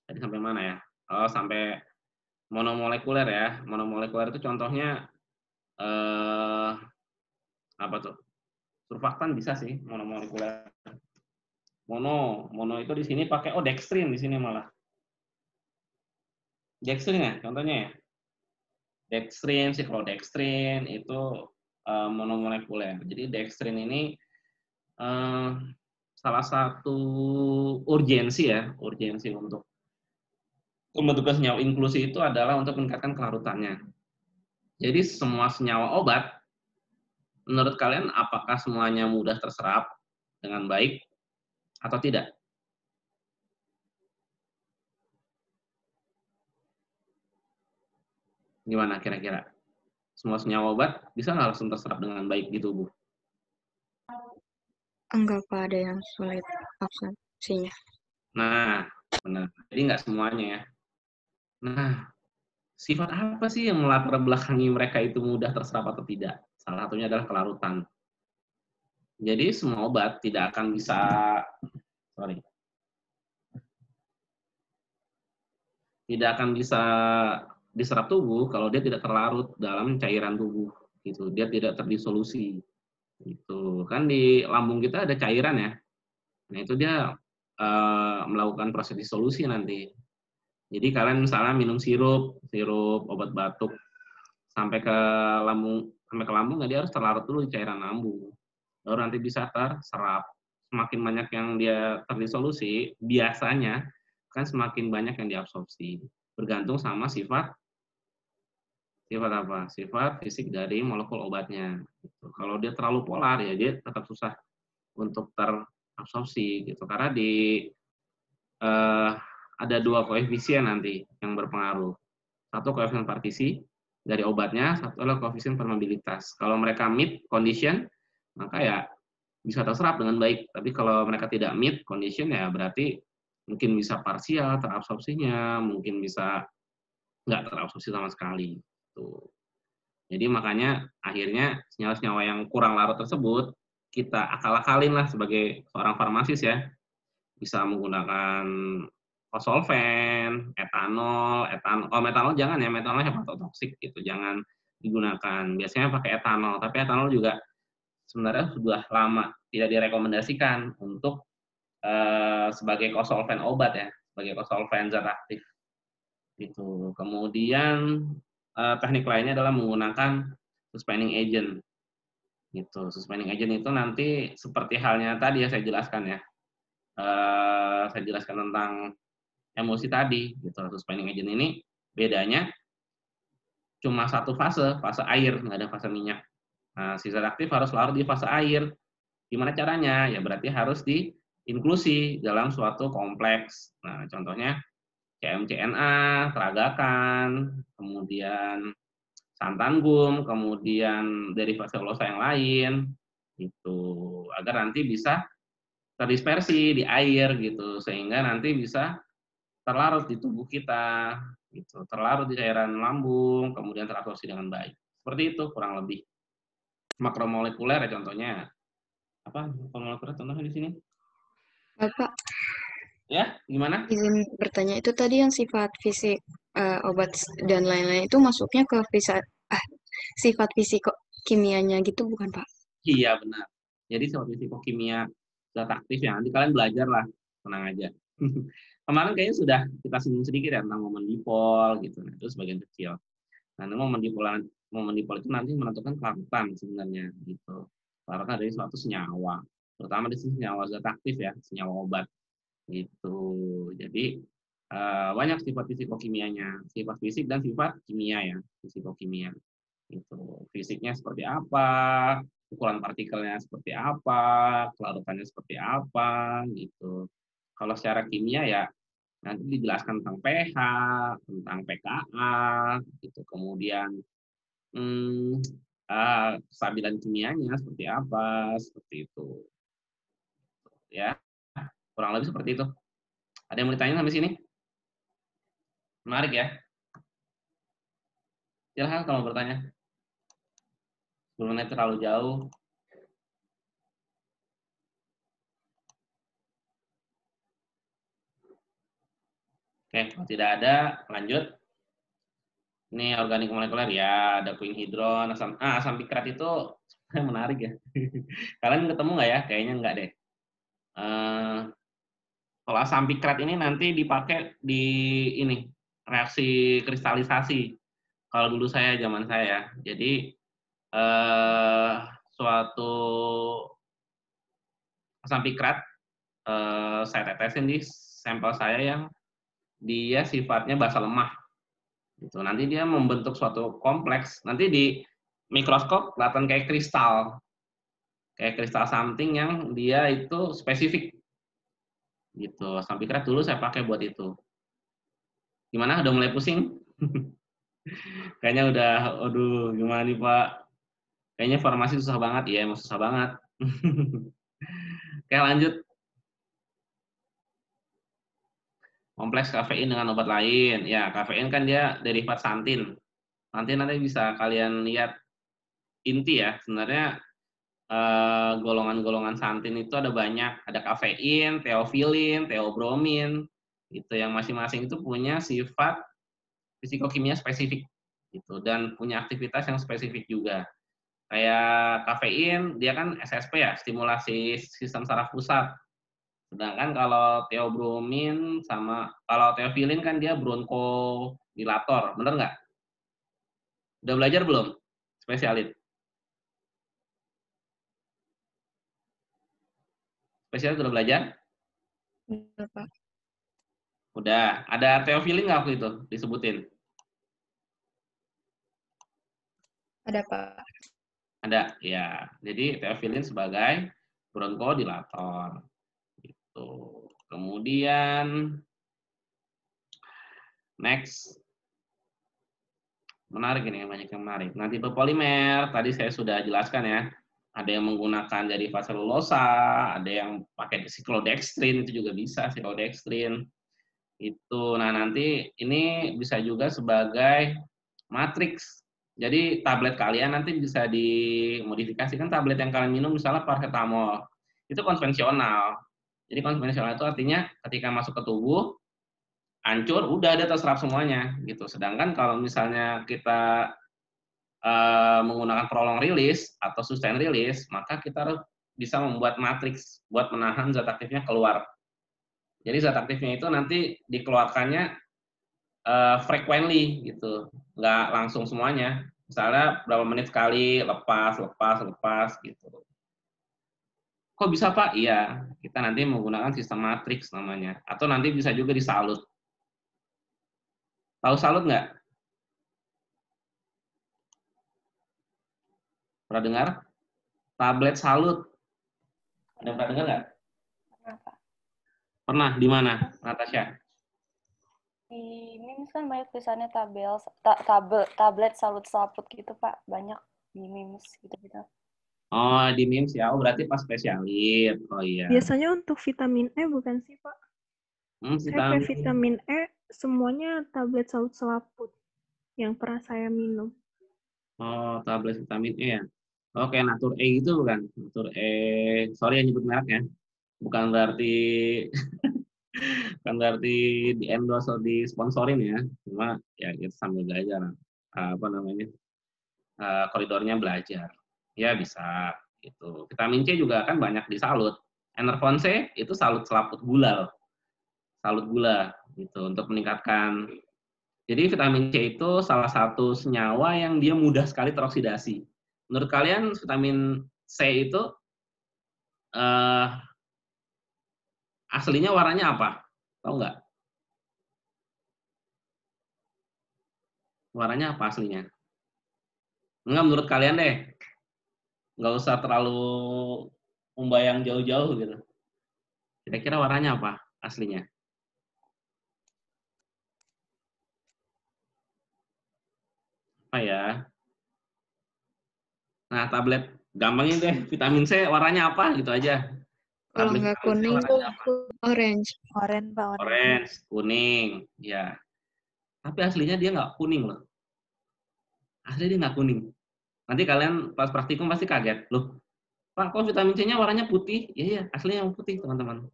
tadi sampai mana ya? Oh, sampai monomolekuler ya. Monomolekuler itu contohnya, apa tuh? Surfaktan bisa sih, monomolekuler. Mono itu di sini pakai dextrin di sini malah. Dextrin ya contohnya ya. Dextrin, siklodextrin itu monomolekuler. Jadi dextrin ini salah satu urgensi untuk pembentukan senyawa inklusi itu adalah untuk meningkatkan kelarutannya. Jadi semua senyawa obat, menurut kalian apakah semuanya mudah terserap dengan baik atau tidak? Gimana kira-kira? Semua senyawa obat bisa nggak langsung terserap dengan baik di tubuh? Enggak, Pak, ada yang sulit absorpsinya. Nah, benar. Jadi nggak semuanya ya. Nah, sifat apa sih yang melatar belakangi mereka itu mudah terserap atau tidak? Salah satunya adalah kelarutan. Jadi semua obat tidak akan bisa, tidak akan bisa diserap tubuh kalau dia tidak terlarut dalam cairan tubuh. Gitu. Dia tidak terdisolusi. Gitu. Kan di lambung kita ada cairan ya. Nah itu dia melakukan proses disolusi nanti. Jadi kalian misalnya minum sirup obat batuk sampai ke lambung dia harus terlarut dulu di cairan lambung. baru nanti bisa terserap. Semakin banyak yang dia terdisolusi, biasanya kan semakin banyak yang diabsorpsi. Bergantung sama sifat apa? Sifat fisik dari molekul obatnya. Gitu. Kalau dia terlalu polar ya dia tetap susah untuk terabsorpsi gitu. Karena ada 2 koefisien nanti yang berpengaruh. Satu koefisien partisi dari obatnya, satu adalah koefisien permeabilitas. Kalau mereka meet condition, maka ya bisa terserap dengan baik. Tapi kalau mereka tidak meet condition ya berarti mungkin bisa parsial terabsorpsinya, mungkin bisa nggak terabsorpsi sama sekali. Tuh. Jadi makanya akhirnya senyawa-senyawa yang kurang larut tersebut kita akal-akalin lah sebagai seorang farmasis ya. Bisa menggunakan solven, etanol. Oh, metanol jangan ya, metanol hepatotoksik gitu, jangan digunakan. Biasanya pakai etanol, tapi etanol juga sebenarnya sudah lama tidak direkomendasikan untuk sebagai kosolven obat ya, sebagai kosolven zat aktif. Gitu. Kemudian teknik lainnya adalah menggunakan suspending agent. Gitu. Suspending agent itu nanti seperti halnya tadi ya saya jelaskan ya. Saya jelaskan tentang emosi tadi. Gitu. Suspending agent ini bedanya cuma satu fase air, nggak ada fase minyak. Nah, si zat aktif harus larut di fase air. Gimana caranya? Ya berarti harus diinklusi dalam suatu kompleks. Nah, contohnya CMCNA, teragakan, kemudian santan gum, kemudian derivat selulosa yang lain, gitu. Agar nanti bisa terdispersi di air gitu, sehingga nanti bisa terlarut di tubuh kita, gitu. Terlarut di cairan lambung, kemudian terabsorpsi dengan baik. Seperti itu kurang lebih. Makromolekuler ya contohnya. Apa makromolekuler contohnya di sini? Bapak, Ya, gimana? izin bertanya, itu tadi yang sifat fisik obat dan lain-lain itu masuknya ke sifat fisik kimianya gitu bukan Pak? Iya, benar. Jadi sifat fisikokimia zat aktif ya, nanti kalian belajar lah, tenang aja. Kemarin kayaknya sudah kita singgung sedikit ya tentang momen dipol gitu, nah, itu sebagian kecil. Nah, momen dipol itu nanti menentukan kelarutan sebenarnya gitu. Kelarutan dari suatu senyawa, terutama di sini senyawa zat aktif ya, senyawa obat gitu. Jadi banyak sifat fisikokimianya, sifat fisik dan sifat kimia ya, fisikokimia. Gitu. Fisiknya seperti apa, ukuran partikelnya seperti apa, kelarutannya seperti apa, gitu. Kalau secara kimia ya nanti dijelaskan tentang pH, tentang pKa, gitu. Kemudian kestabilan kimianya seperti apa, seperti itu. Ya, kurang lebih seperti itu. Ada yang mau ditanya sampai sini? Menarik ya? Silahkan kalau bertanya. Sebelumnya terlalu jauh. Oke, kalau tidak ada, lanjut. Ini organik molekuler ya, ada quinhidron, asam pikrat itu menarik ya. Kalian ketemu nggak ya? Kayaknya nggak deh. Kalau asam pikrat ini nanti dipakai di ini reaksi kristalisasi. Kalau dulu zaman saya ya. Jadi suatu asam pikrat saya tetesin di sampel saya yang dia sifatnya basa lemah. Gitu. Nanti dia membentuk suatu kompleks. Nanti di mikroskop kelihatan kayak kristal something yang dia itu spesifik. Gitu. Asam pikrat dulu saya pakai buat itu. Gimana? Udah mulai pusing? Kayaknya udah, aduh, gimana nih Pak? Kayaknya farmasi susah banget ya, emang susah banget. Oke, lanjut. Kompleks kafein dengan obat lain. Ya, kafein kan dia derivat santin. Nanti bisa kalian lihat inti ya. Sebenarnya golongan-golongan santin itu ada banyak. Ada kafein, teofilin, teobromin. Itu yang masing-masing itu punya sifat fisikokimia spesifik gitu dan punya aktivitas yang spesifik juga. Kayak kafein, dia kan SSP ya, stimulasi sistem saraf pusat. Sedangkan kalau teobromin kalau teofilin kan dia bronkodilator, bener nggak? Udah belajar belum? Spesialit. Spesialis udah belajar? Udah, Pak. Udah. Ada teofilin nggak waktu itu disebutin? Ada, Pak. Ada, ya. Jadi teofilin sebagai bronkodilator. Gitu. Kemudian next. Menarik ini, banyak yang menarik. Nah, tipe polimer tadi saya sudah jelaskan ya. Ada yang menggunakan derivat selulosa, ada yang pakai siklodextrin, itu juga bisa siklodextrin. Itu. Nah, nanti ini bisa juga sebagai matriks. Jadi tablet kalian nanti bisa dimodifikasikan, tablet yang kalian minum misalnya paracetamol. Itu konvensional. Jadi konvensional itu artinya ketika masuk ke tubuh hancur, udah ada terserap semuanya gitu. Sedangkan kalau misalnya kita menggunakan prolong release atau sustain release, maka kita harus bisa membuat matriks buat menahan zat aktifnya keluar. Jadi zat aktifnya itu nanti dikeluarkannya frequently gitu, nggak langsung semuanya. Misalnya berapa menit sekali, lepas gitu. Kok bisa Pak? Iya, kita nanti menggunakan sistem matriks namanya. Atau nanti bisa juga disalut. Tahu salut nggak? Pernah dengar? Tablet salut. Ada yang pernah dengar nggak? Pernah. Di mana, Natasha? Di memes kan banyak tulisannya tablet salut saput gitu Pak, banyak di memes gitu-gitu. Oh, di memes ya. Oh, berarti pas spesialis. Oh iya. Biasanya untuk vitamin E bukan sih, Pak? Saya pakai vitamin E, semuanya tablet salut selaput yang pernah saya minum. Oh, tablet vitamin E ya. Oke, Natur E itu bukan? Natur E, sorry yang nyebut merek ya. Bukan berarti bukan berarti di endorse atau disponsorin ya. Cuma ya kita sambil belajar. Apa namanya? Koridornya belajar. Ya bisa gitu. Vitamin C juga kan banyak di salut. Enervon C itu salut selaput gula loh. Salut gula gitu untuk meningkatkan. Jadi vitamin C itu salah satu senyawa yang dia mudah sekali teroksidasi. Menurut kalian vitamin C itu aslinya warnanya apa? Tahu nggak? Warnanya apa aslinya? Enggak, menurut kalian deh. Nggak usah terlalu membayang jauh-jauh gitu. Kira-kira warnanya apa aslinya? Apa ya? Nah, tablet gampangin deh, vitamin C warnanya apa gitu aja. Kalau Tablet nggak vitamin C kuning, warnanya apa? orange. Orange, Pak. Orange, kuning, ya. Tapi aslinya dia nggak kuning loh. Aslinya dia nggak kuning. Nanti kalian pas praktikum pasti kaget. Loh, Pak, kok vitamin C-nya warnanya putih? Iya, aslinya yang putih, teman-teman.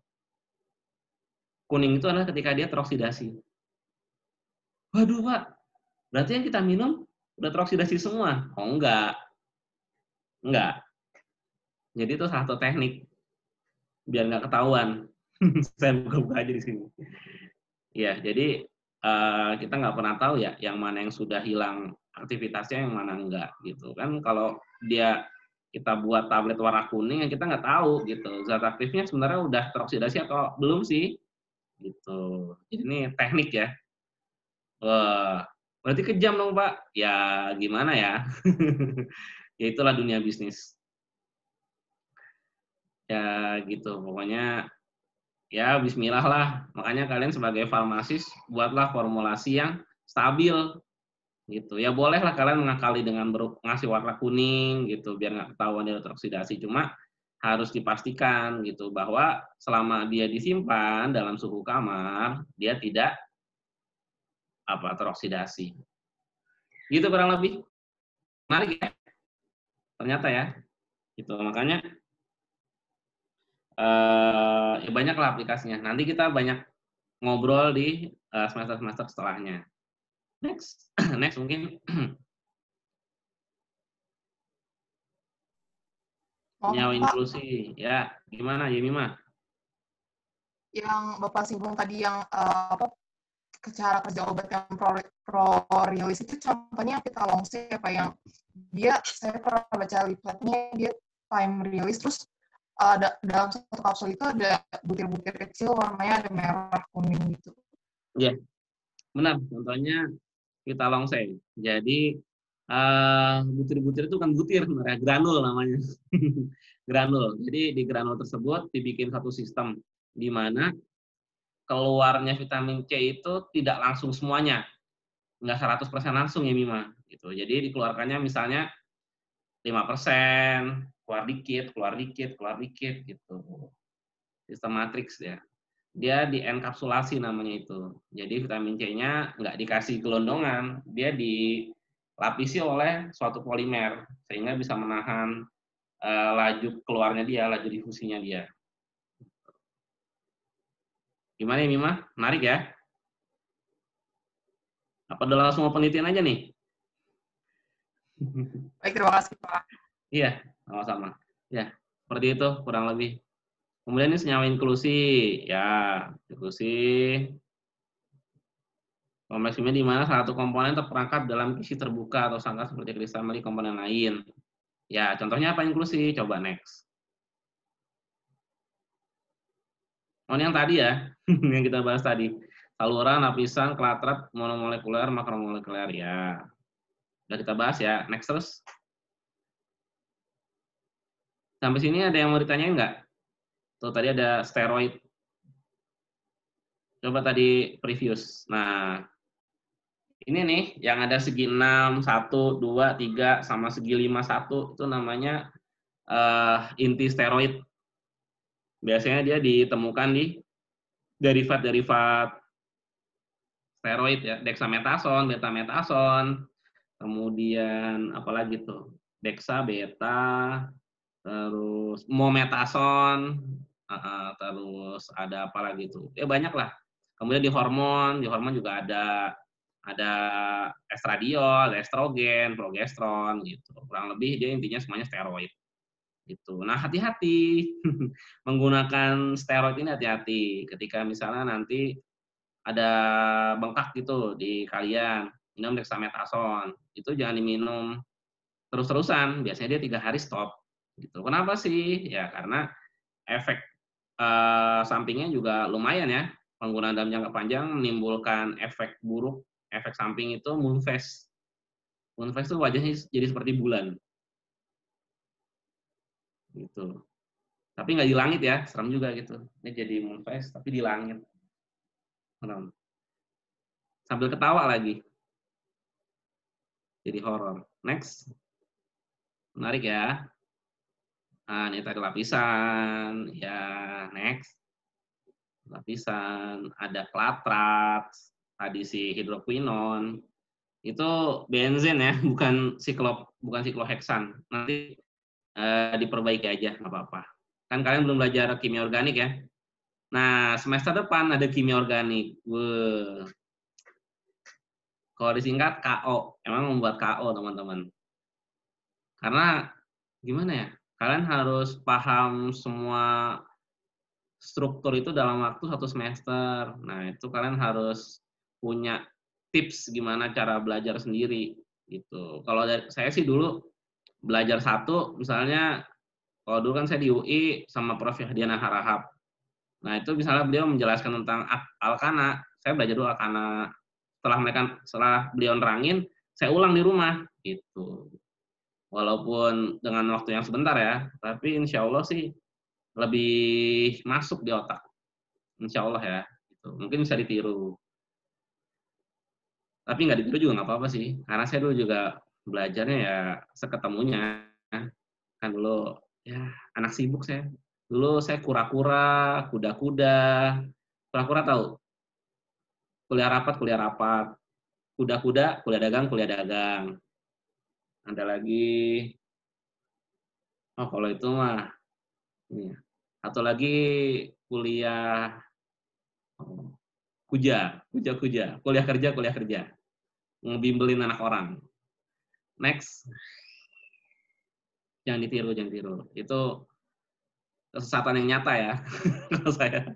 Kuning itu adalah ketika dia teroksidasi. Waduh, Pak, berarti yang kita minum udah teroksidasi semua? Oh, enggak. Enggak. Jadi itu satu teknik. Biar nggak ketahuan. Saya buka-buka aja di sini. Ya, jadi kita nggak pernah tahu ya, yang mana yang sudah hilang aktivitasnya, yang mana enggak gitu kan. Kalau kita buat tablet warna kuning, yang kita nggak tahu gitu, zat aktifnya sebenarnya udah teroksidasi atau belum sih, gitu. Jadi ini teknik ya. Wah, berarti kejam dong Pak. Ya gimana ya? Ya itulah dunia bisnis. Ya gitu, pokoknya ya bismillah lah. Makanya kalian sebagai farmasis buatlah formulasi yang stabil gitu. Ya bolehlah kalian mengakali dengan ngasih warna kuning gitu biar nggak ketahuan dia teroksidasi. Cuma harus dipastikan gitu bahwa selama dia disimpan dalam suhu kamar dia tidak teroksidasi. Gitu kurang lebih. Menarik ya. Ternyata ya. Gitu. Makanya ya banyaklah aplikasinya. Nanti kita banyak ngobrol di semester-semester setelahnya. Next mungkin senyawa inklusi. Ya, gimana Yemima? Yang Bapak singgung tadi yang cara kerja obat yang pro-release itu contohnya pitalongsel ya Pak, yang dia saya pernah baca leafletnya dia time release terus dalam satu kapsul itu ada butir-butir kecil warnanya ada merah kuning gitu. Iya, benar. Contohnya kita longseng. Jadi butir-butir itu kan butir, sebenarnya granul namanya. Granul. Jadi di granul tersebut dibikin satu sistem di mana keluarnya vitamin C itu tidak langsung semuanya, nggak 100% langsung ya Mima. Gitu. Jadi dikeluarkannya misalnya 5%, keluar dikit, keluar dikit, keluar dikit gitu. Sistem matriks ya. Dia dienkapsulasi namanya itu. Jadi vitamin C-nya nggak dikasih gelondongan, dia dilapisi oleh suatu polimer sehingga bisa menahan laju keluarnya dia, laju difusinya dia. Gimana ya Mima? Menarik ya? Apa udah langsung mau penelitian aja nih? Baik, terima kasih Pak. Iya, sama-sama. Ya, seperti itu kurang lebih. Kemudian ini senyawa inklusi. Ya, inklusi. Kompleks kimia di mana satu komponen terperangkap dalam kisi terbuka atau sangkar seperti kristal meli komponen lain. Ya, contohnya apa inklusi? Coba next. Oh, ini yang tadi ya, yang kita bahas tadi. Saluran, lapisan, klatrat, monomolekuler, makromolekuler. Ya, udah kita bahas ya. Next terus. Sampai sini ada yang mau ditanyain nggak? Tuh, tadi ada steroid. Coba tadi previous. Nah, ini nih, yang ada segi 6, 1, 2, 3, sama segi 5, 1, itu namanya inti steroid. Biasanya dia ditemukan di derivat-derivat steroid ya, dexamethasone, betamethasone, kemudian apalagi tuh, dexa, beta, terus mometasone, terus ada apa lagi tuh, ya banyak lah. Kemudian di hormon juga ada estradiol, estrogen, progesteron gitu. Kurang lebih dia intinya semuanya steroid. Gitu. Nah, hati-hati menggunakan steroid ini, hati-hati ketika misalnya nanti ada bengkak gitu di kalian minum dexamethasone, itu jangan diminum terus-terusan, biasanya dia 3 hari stop gitu. Kenapa sih? Ya karena efek sampingnya juga lumayan ya. Penggunaan dalam jangka panjang menimbulkan efek buruk, efek samping itu moon phase. Moon phase itu wajahnya jadi seperti bulan gitu. Tapi nggak di langit ya, serem juga gitu. Ini jadi moon phase tapi di langit. Serem. Sambil ketawa lagi. Jadi horor. Next. Menarik ya. Nah, ini tadi lapisan. Ya, next. Lapisan. Ada klatrat. Tadi si hidroquinon. Itu benzen ya, bukan sikloheksan. Nanti diperbaiki aja, nggak apa-apa. Kan kalian belum belajar kimia organik ya. Nah, semester depan ada kimia organik. Wah. Kalau disingkat KO, emang membuat KO teman-teman. Karena gimana ya? Kalian harus paham semua struktur itu dalam waktu 1 semester. Nah, itu kalian harus punya tips gimana cara belajar sendiri gitu. Kalau saya sih dulu belajar satu, misalnya kalau dulu kan saya di UI sama Prof. Yahdiana Harahap. Nah, itu misalnya beliau menjelaskan tentang alkana, saya belajar dulu alkana. Setelah beliau nerangin, saya ulang di rumah gitu. Walaupun dengan waktu yang sebentar ya, tapi insya Allah sih lebih masuk di otak. Insya Allah ya. Gitu. Mungkin bisa ditiru. Tapi nggak ditiru juga nggak apa-apa sih. Karena saya dulu juga belajarnya ya seketemunya. Kan dulu ya anak sibuk saya. Dulu saya kura-kura, kuda-kuda. Kura-kura tahu? Kuliah rapat. Kuda-kuda, kuliah dagang. Ada lagi, oh kalau itu mah, ini. Atau lagi kuliah kuja, kuliah kerja. Ngebimbelin anak orang. Next. Jangan ditiru. Itu kesesatan yang nyata ya. Kalau saya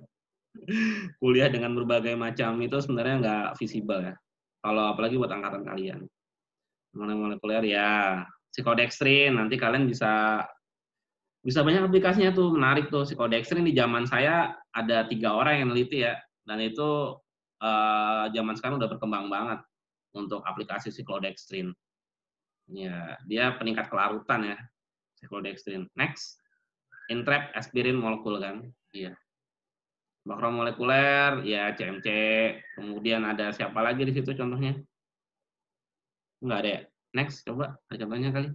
kuliah dengan berbagai macam itu sebenarnya nggak visible ya. Kalau apalagi buat angkatan kalian. Molekuler ya, psikodekstrin, nanti kalian bisa Bisa banyak aplikasinya tuh, menarik tuh. Psikodextrin di zaman saya ada 3 orang yang neliti ya, dan itu zaman sekarang udah berkembang banget untuk aplikasi psikodextrin. Ya, dia peningkat kelarutan ya, psikodextrin. Next, intrap aspirin molekul kan, iya. Makromolekuler, ya CMC. Kemudian ada siapa lagi di situ contohnya? Enggak ada ya? Next, coba ada contohnya kali.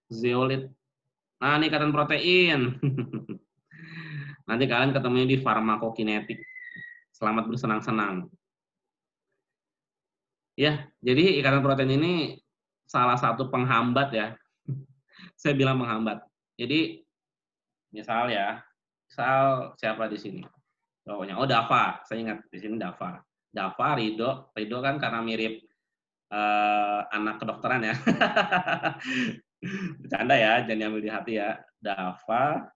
Zeolit. Nah, ini ikatan protein. Nanti kalian ketemunya di farmakokinetik. Selamat bersenang-senang. Ya, jadi ikatan protein ini salah satu penghambat ya. Saya bilang penghambat. Jadi, misal siapa di sini? Pokoknya, oh Dava, saya ingat di sini Dava. Dava, Rido kan karena mirip anak kedokteran ya. Bercanda ya, jangan diambil di hati ya. Dava,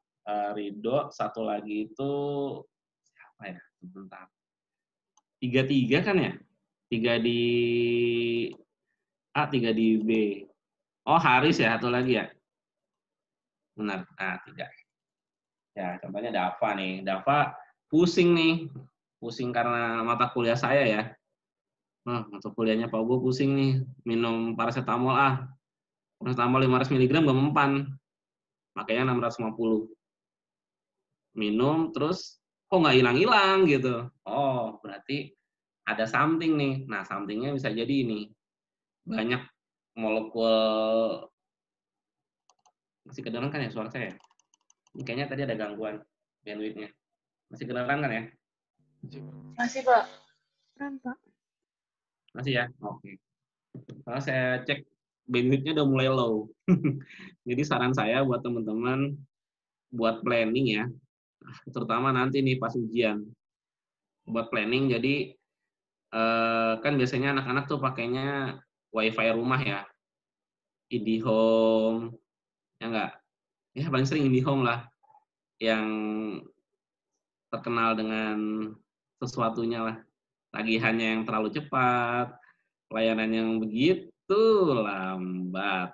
Rido, satu lagi itu siapa ya? Sebentar. 3 kan ya? 3 di A, 3 di B. Oh, Haris ya, satu lagi ya? Benar, 3. Ya, contohnya Dava nih. Dava pusing nih. Pusing karena mata kuliah saya ya. Mata kuliahnya Pak Ugo pusing nih. Minum paracetamol Paracetamol 500 mg gak mempan. Makanya 650. Minum, terus kok nggak hilang-hilang gitu. Oh, berarti ada something nih. Nah, something-nya bisa jadi ini. Banyak molekul. Masih kedengeran kan ya suara saya? Ini kayaknya tadi ada gangguan bandwidth-nya. Masih kedengeran kan ya? Masih, Pak. Pak. Masih ya? Oke. Kalau saya cek bandwidth-nya udah mulai low. Jadi saran saya buat teman-teman buat planning ya. Terutama nanti nih pas ujian. Buat planning, jadi kan biasanya anak-anak tuh pakainya WiFi rumah ya. IndiHome, ya enggak? Ya paling sering IndiHome lah. Yang terkenal dengan sesuatunya lah. Tagihannya yang terlalu cepat, pelayanan yang begitu lambat,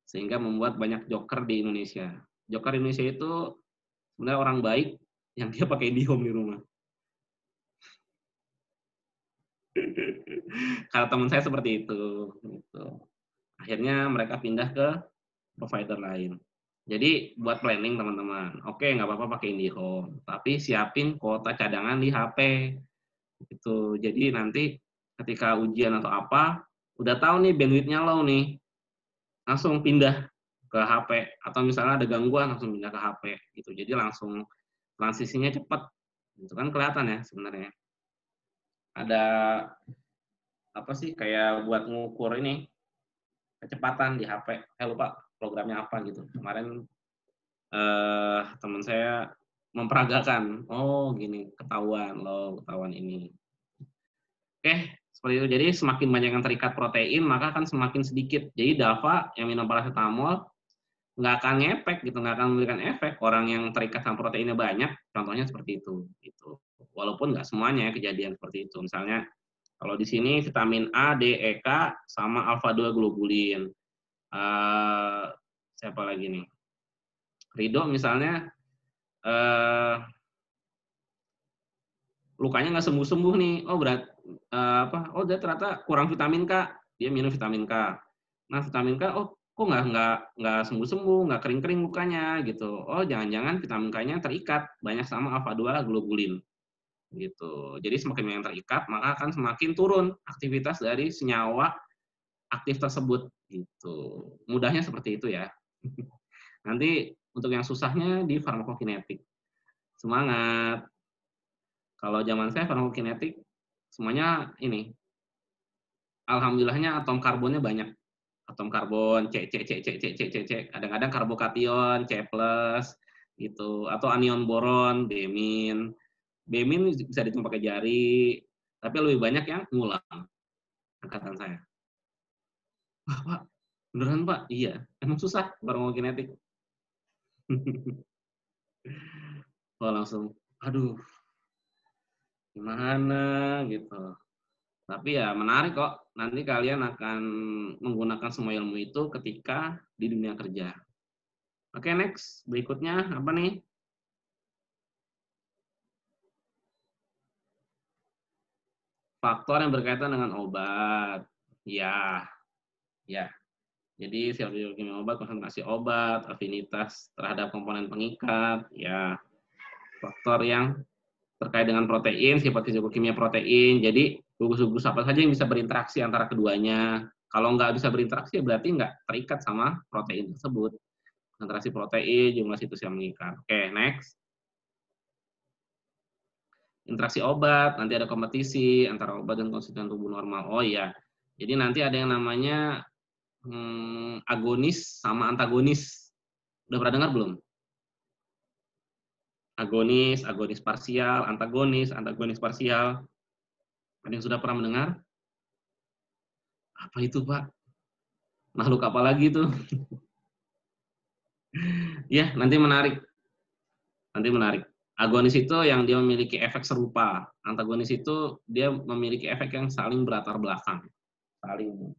sehingga membuat banyak joker di Indonesia. Joker di Indonesia itu sebenarnya orang baik yang dia pakai IndiHome di rumah. Kalau teman saya seperti itu. Gitu. Akhirnya mereka pindah ke provider lain. Jadi buat planning teman-teman, oke nggak apa-apa pakai IndiHome, tapi siapin kuota cadangan di HP. Gitu. Jadi nanti ketika ujian atau apa, udah tahu nih bandwidth-nya low nih, langsung pindah ke HP. Atau misalnya ada gangguan, langsung pindah ke HP. Gitu. Jadi langsung transisinya cepat. Itu kan kelihatan ya sebenarnya. Ada apa sih kayak buat ngukur ini kecepatan di HP. Lupa programnya apa gitu. Kemarin teman saya memperagakan, oh gini, ketahuan ini. Oke, seperti itu. Jadi semakin banyak yang terikat protein, maka akan semakin sedikit. Jadi Dava yang minum paracetamol nggak akan ngefek gitu, nggak akan memberikan efek. Orang yang terikat sama proteinnya banyak, contohnya seperti itu. Gitu. Walaupun nggak semuanya kejadian seperti itu. Misalnya kalau di sini vitamin A, D, E, K sama alfa-2 globulin. Siapa lagi nih? Rido misalnya lukanya nggak sembuh-sembuh nih. Oh Oh dia ternyata kurang vitamin K. Dia minum vitamin K. Nah vitamin K, oh kok nggak sembuh-sembuh, nggak kering-kering lukanya gitu. Oh jangan-jangan vitamin K-nya terikat banyak sama alfa-2 globulin gitu. Jadi semakin banyak yang terikat, maka akan semakin turun aktivitas dari senyawa aktif tersebut gitu. Mudahnya seperti itu ya. Nanti untuk yang susahnya di farmakokinetik. Semangat. Kalau zaman saya farmakokinetik semuanya ini. Alhamdulillahnya atom karbonnya banyak. Atom karbon C. Kadang-kadang karbokation C+ gitu atau anion boron bemin. Bemin bisa dihitung pakai jari, tapi lebih banyak yang ngulang angkatan saya. Wah, Pak, beneran Pak? Iya, emang susah farmakokinetik. Wah, langsung, aduh, gimana gitu. Tapi ya menarik kok, nanti kalian akan menggunakan semua ilmu itu ketika di dunia kerja. Oke, next. Berikutnya apa nih? Faktor yang berkaitan dengan obat. Ya. Jadi sel biokimia obat, konsentrasi obat, afinitas terhadap komponen pengikat, ya. Faktor yang terkait dengan protein, sifat fisiokimia protein. Jadi gugus-gugus apa saja yang bisa berinteraksi antara keduanya. Kalau nggak bisa berinteraksi, berarti nggak terikat sama protein tersebut. Konsentrasi protein, jumlah situs yang mengikat. Oke, next. Interaksi obat, nanti ada kompetisi antara obat dan konstituen tubuh normal. Oh iya, jadi nanti ada yang namanya agonis sama antagonis. Udah pernah dengar belum? Agonis, agonis parsial, antagonis, antagonis parsial. Ada yang sudah pernah mendengar? Apa itu, Pak? Makhluk apa lagi itu? Ya, nanti menarik. Agonis itu yang dia memiliki efek serupa. Antagonis itu dia memiliki efek yang saling berlatar belakang. Saling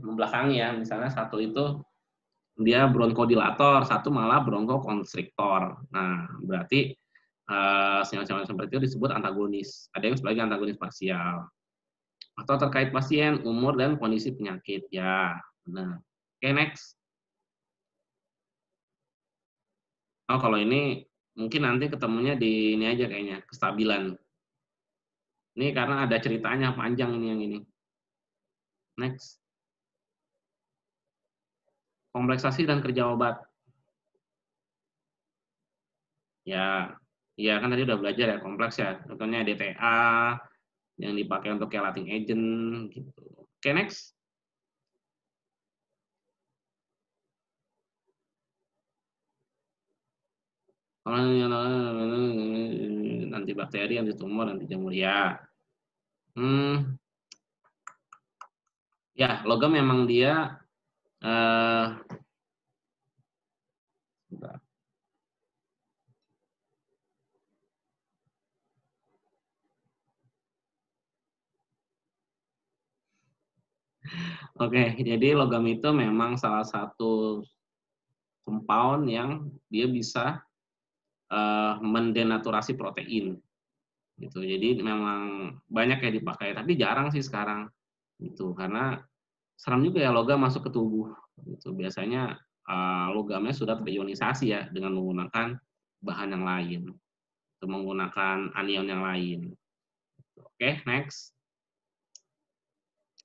membelakangi ya. Misalnya satu itu dia bronkodilator, satu malah bronkokonstriktor. Nah, berarti senyawa-senyawa seperti itu disebut antagonis. Ada yang sebagai antagonis parsial. Atau terkait pasien, umur, dan kondisi penyakit. Ya, benar. Oke, next. Oh, kalau ini mungkin nanti ketemunya di ini aja kayaknya, kestabilan. Ini karena ada ceritanya panjang ini yang ini. Next. Kompleksasi dan kerja obat. Ya kan tadi udah belajar ya, kompleks ya. Contohnya DTA, yang dipakai untuk chelating agent, gitu. Oke, next. Nanti bakteri, anti tumor, anti jamur ya. Ya, logam memang dia Oke, jadi logam itu memang salah satu compound yang dia bisa mendenaturasi protein. Gitu. Jadi memang banyak yang dipakai, tapi jarang sih sekarang. Gitu. Karena serem juga ya logam masuk ke tubuh. Gitu. Biasanya logamnya sudah terionisasi ya dengan menggunakan bahan yang lain. Atau menggunakan anion yang lain. Oke, next.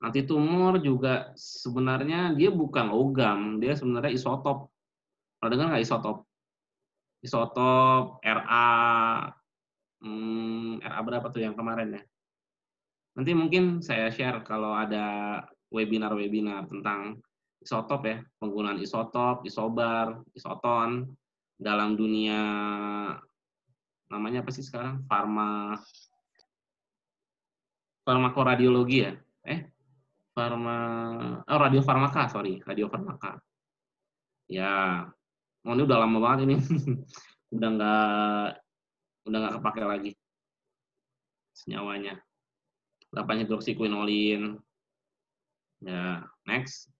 Anti tumor juga sebenarnya dia bukan logam, dia sebenarnya isotop. Pernah dengar nggak isotop? Isotop Ra, Ra berapa tuh yang kemarin ya? Nanti mungkin saya share kalau ada webinar-webinar tentang isotop ya, penggunaan isotop, isobar, isoton dalam dunia namanya apa sih sekarang? Farmakoradiologi ya? Radiofarmaka, radiofarmaka. Ya, ini udah lama banget ini. udah nggak kepake lagi senyawanya. 8-hidroksiquinolin. Ya, next.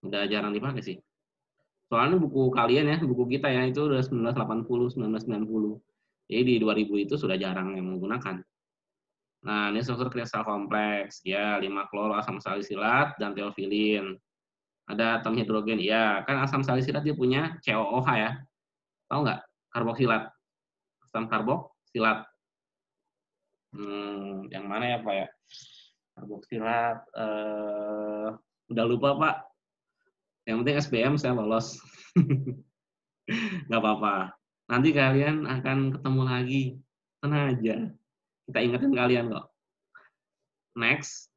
Udah jarang dipakai sih. Soalnya buku kalian ya, buku kita ya itu udah 1980, 1990. Jadi di 2000 itu sudah jarang yang menggunakan. Nah, ini struktur kristal kompleks, ya 5-kloro asam salisilat dan teofilin. Ada atom hidrogen, ya kan asam salisilat dia punya COOH ya. Tahu nggak? Karboksilat. Asam karboksilat. Yang mana ya Pak ya? Karboksilat. Udah lupa Pak. Yang penting SBM saya lolos. Nggak apa-apa. Nanti kalian akan ketemu lagi. Tenang aja. Kita ingetin kalian kok. Next.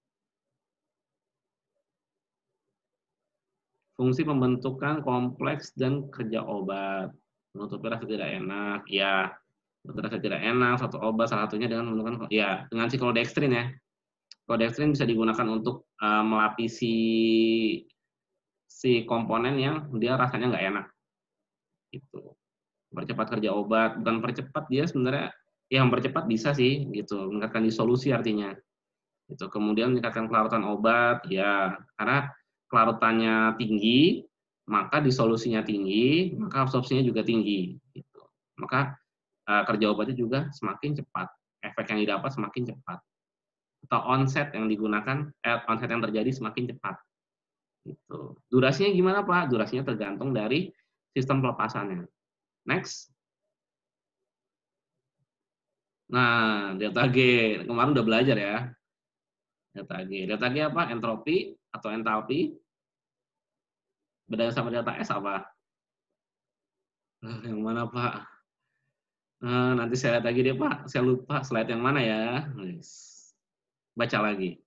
Fungsi pembentukan kompleks dan kerja obat. Menutupi rasa tidak enak. Ya, menutupi rasa tidak enak. Satu obat, salah satunya dengan menggunakan, ya, dengan siklodextrin ya. Siklodextrin bisa digunakan untuk melapisi si komponen yang dia rasanya nggak enak. Gitu. Percepat kerja obat. Bukan percepat, dia sebenarnya ya mempercepat bisa sih, gitu. Meningkatkan disolusi artinya. Gitu. Kemudian meningkatkan kelarutan obat, ya, karena kelarutannya tinggi, maka disolusinya tinggi, maka absorpsinya juga tinggi. Gitu. Maka kerja obatnya juga semakin cepat, efek yang didapat semakin cepat, atau onset yang digunakan, onset yang terjadi semakin cepat. Gitu. Durasinya gimana Pak? Durasinya tergantung dari sistem pelepasannya. Next. Nah, delta G kemarin udah belajar ya. Delta G apa? Entropi atau entalpi? Bedanya sama delta S apa? Yang mana Pak? Nanti saya lihat lagi deh Pak. Saya lupa slide yang mana ya. Baca lagi.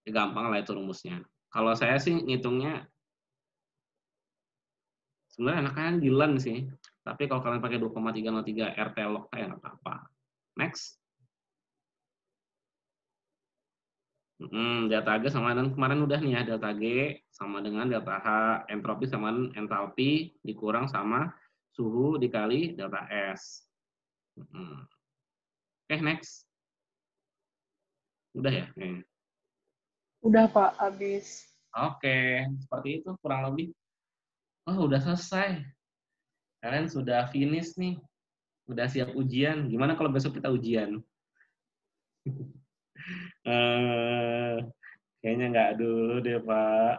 Gampang lah itu rumusnya. Kalau saya sih ngitungnya sebenarnya enakan Dylan sih. Tapi kalau kalian pakai 2,303 RT log ya nggak apa-apa. Next. Delta G sama dengan kemarin udah nih ya, delta G sama dengan delta H, entropi sama dengan entalpi dikurang sama suhu dikali delta S. Oke, next. Udah ya? Udah Pak, habis. Oke, seperti itu kurang lebih. Oh, udah selesai. Kalian sudah finish nih. Udah siap ujian. Gimana kalau besok kita ujian? Kayaknya nggak dulu deh, Pak.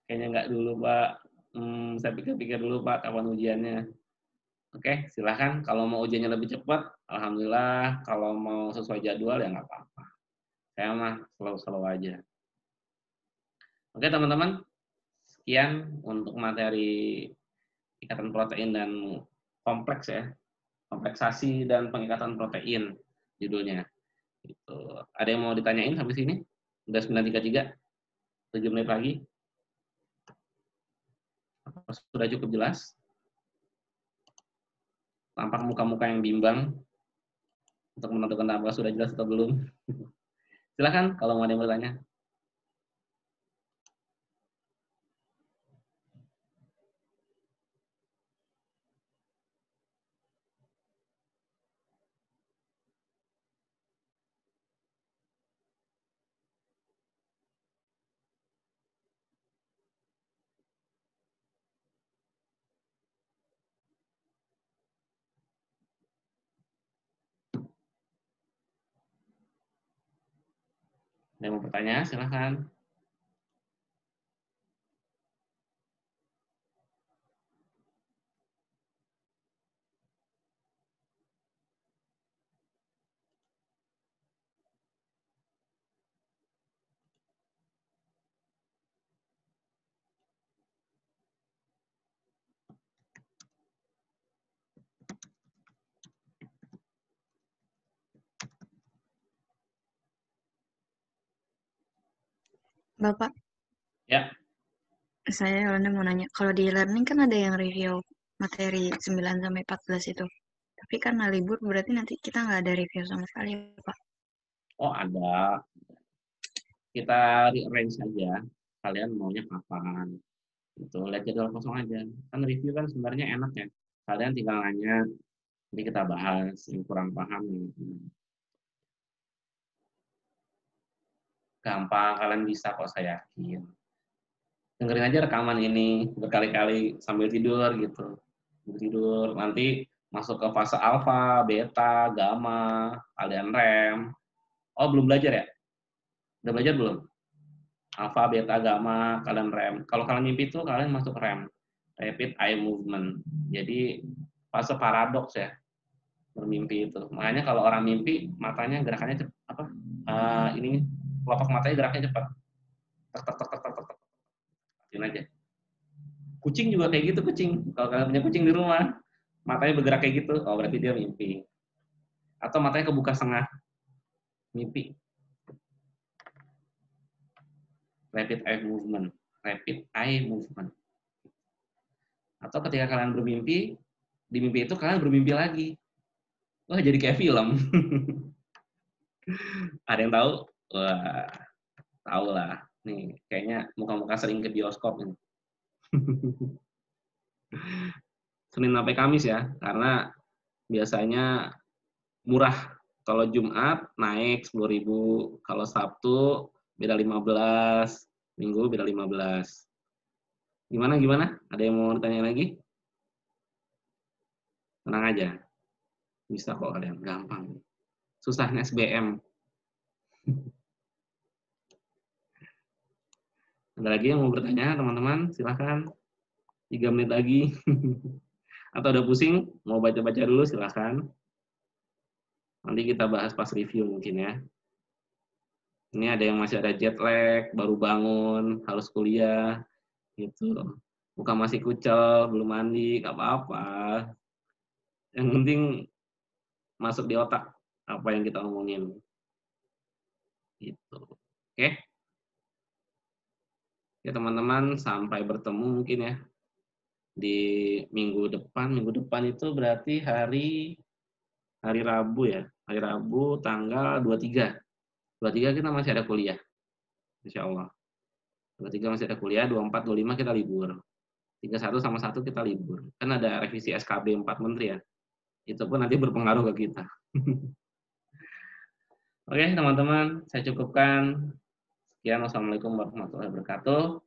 Kayaknya nggak dulu, Pak. Saya pikir-pikir dulu, Pak, kapan ujiannya. Oke, silahkan. Kalau mau ujiannya lebih cepat, alhamdulillah. Kalau mau sesuai jadwal, ya nggak apa-apa. Saya mah slow-slow aja. Oke, teman-teman. Sekian untuk materi ikatan protein dan kompleks ya. Kompleksasi dan pengikatan protein judulnya. Gitu. Ada yang mau ditanyain sampai sini? Udah 9.33, 7 menit lagi. Sudah cukup jelas? Tampak muka-muka yang bimbang untuk menentukan apakah sudah jelas atau belum. Silakan kalau mau ada yang bertanya. Ada yang mau bertanya, silakan. Bapak, Ya. saya mau nanya, kalau di learning kan ada yang review materi 9-14 itu. Tapi karena libur berarti nanti kita nggak ada review sama sekali, Pak. Oh, ada. Kita rearrange saja. Kalian maunya kapan? Gitu. Lihat jadwal kosong aja. Kan review kan sebenarnya enak ya. Kalian tinggal nanya, nanti kita bahas yang kurang paham. Gampang, kalian bisa kok, saya yakin. Dengerin aja rekaman ini berkali-kali sambil tidur gitu. Tidur, nanti masuk ke fase alfa, beta, gamma, kalian rem. Oh, belum belajar ya? Udah belajar belum? Alfa, beta, gamma, kalian rem. Kalau kalian mimpi itu kalian masuk rem, rapid eye movement. Jadi fase paradoks ya, bermimpi itu. Makanya kalau orang mimpi matanya gerakannya cepat, ini kelopak matanya geraknya cepat. Tek tek tek tek tek tek. Aja. Kucing juga kayak gitu, kucing. Kalau kalian punya kucing di rumah, matanya bergerak kayak gitu, oh berarti dia mimpi. Atau matanya kebuka setengah, mimpi. Rapid eye movement, rapid eye movement. Atau ketika kalian bermimpi, di mimpi itu kalian bermimpi lagi. Wah, jadi kayak film. Ada yang tahu? Wah, tahu lah. Nih, kayaknya muka-muka sering ke bioskop ini. Senin sampai Kamis ya, karena biasanya murah Kalau Jumat naik 10.000, kalau Sabtu beda 15, Minggu beda 15. Gimana? Ada yang mau ditanya lagi? Tenang aja. Bisa kok kalian, gampang. Susahnya SBM. Ada lagi yang mau bertanya, teman-teman? Silahkan. 3 menit lagi. Atau udah pusing, mau baca-baca dulu, silahkan. Nanti kita bahas pas review mungkin ya. Ini ada yang masih ada jet lag, baru bangun, harus kuliah, gitu. Muka masih kucel, belum mandi, gak apa-apa. Yang penting masuk di otak apa yang kita omongin. Gitu. Oke? Ya teman-teman, sampai bertemu mungkin ya di minggu depan. Minggu depan itu berarti hari Rabu ya. Hari Rabu tanggal 23. 23 kita masih ada kuliah. Insya Allah. 23 masih ada kuliah, 24, 25 kita libur. 31 sama 1 kita libur. Kan ada revisi SKB 4 Menteri ya. Itu pun nanti berpengaruh ke kita. Oke teman-teman, saya cukupkan. Sekian, wassalamualaikum warahmatullahi wabarakatuh.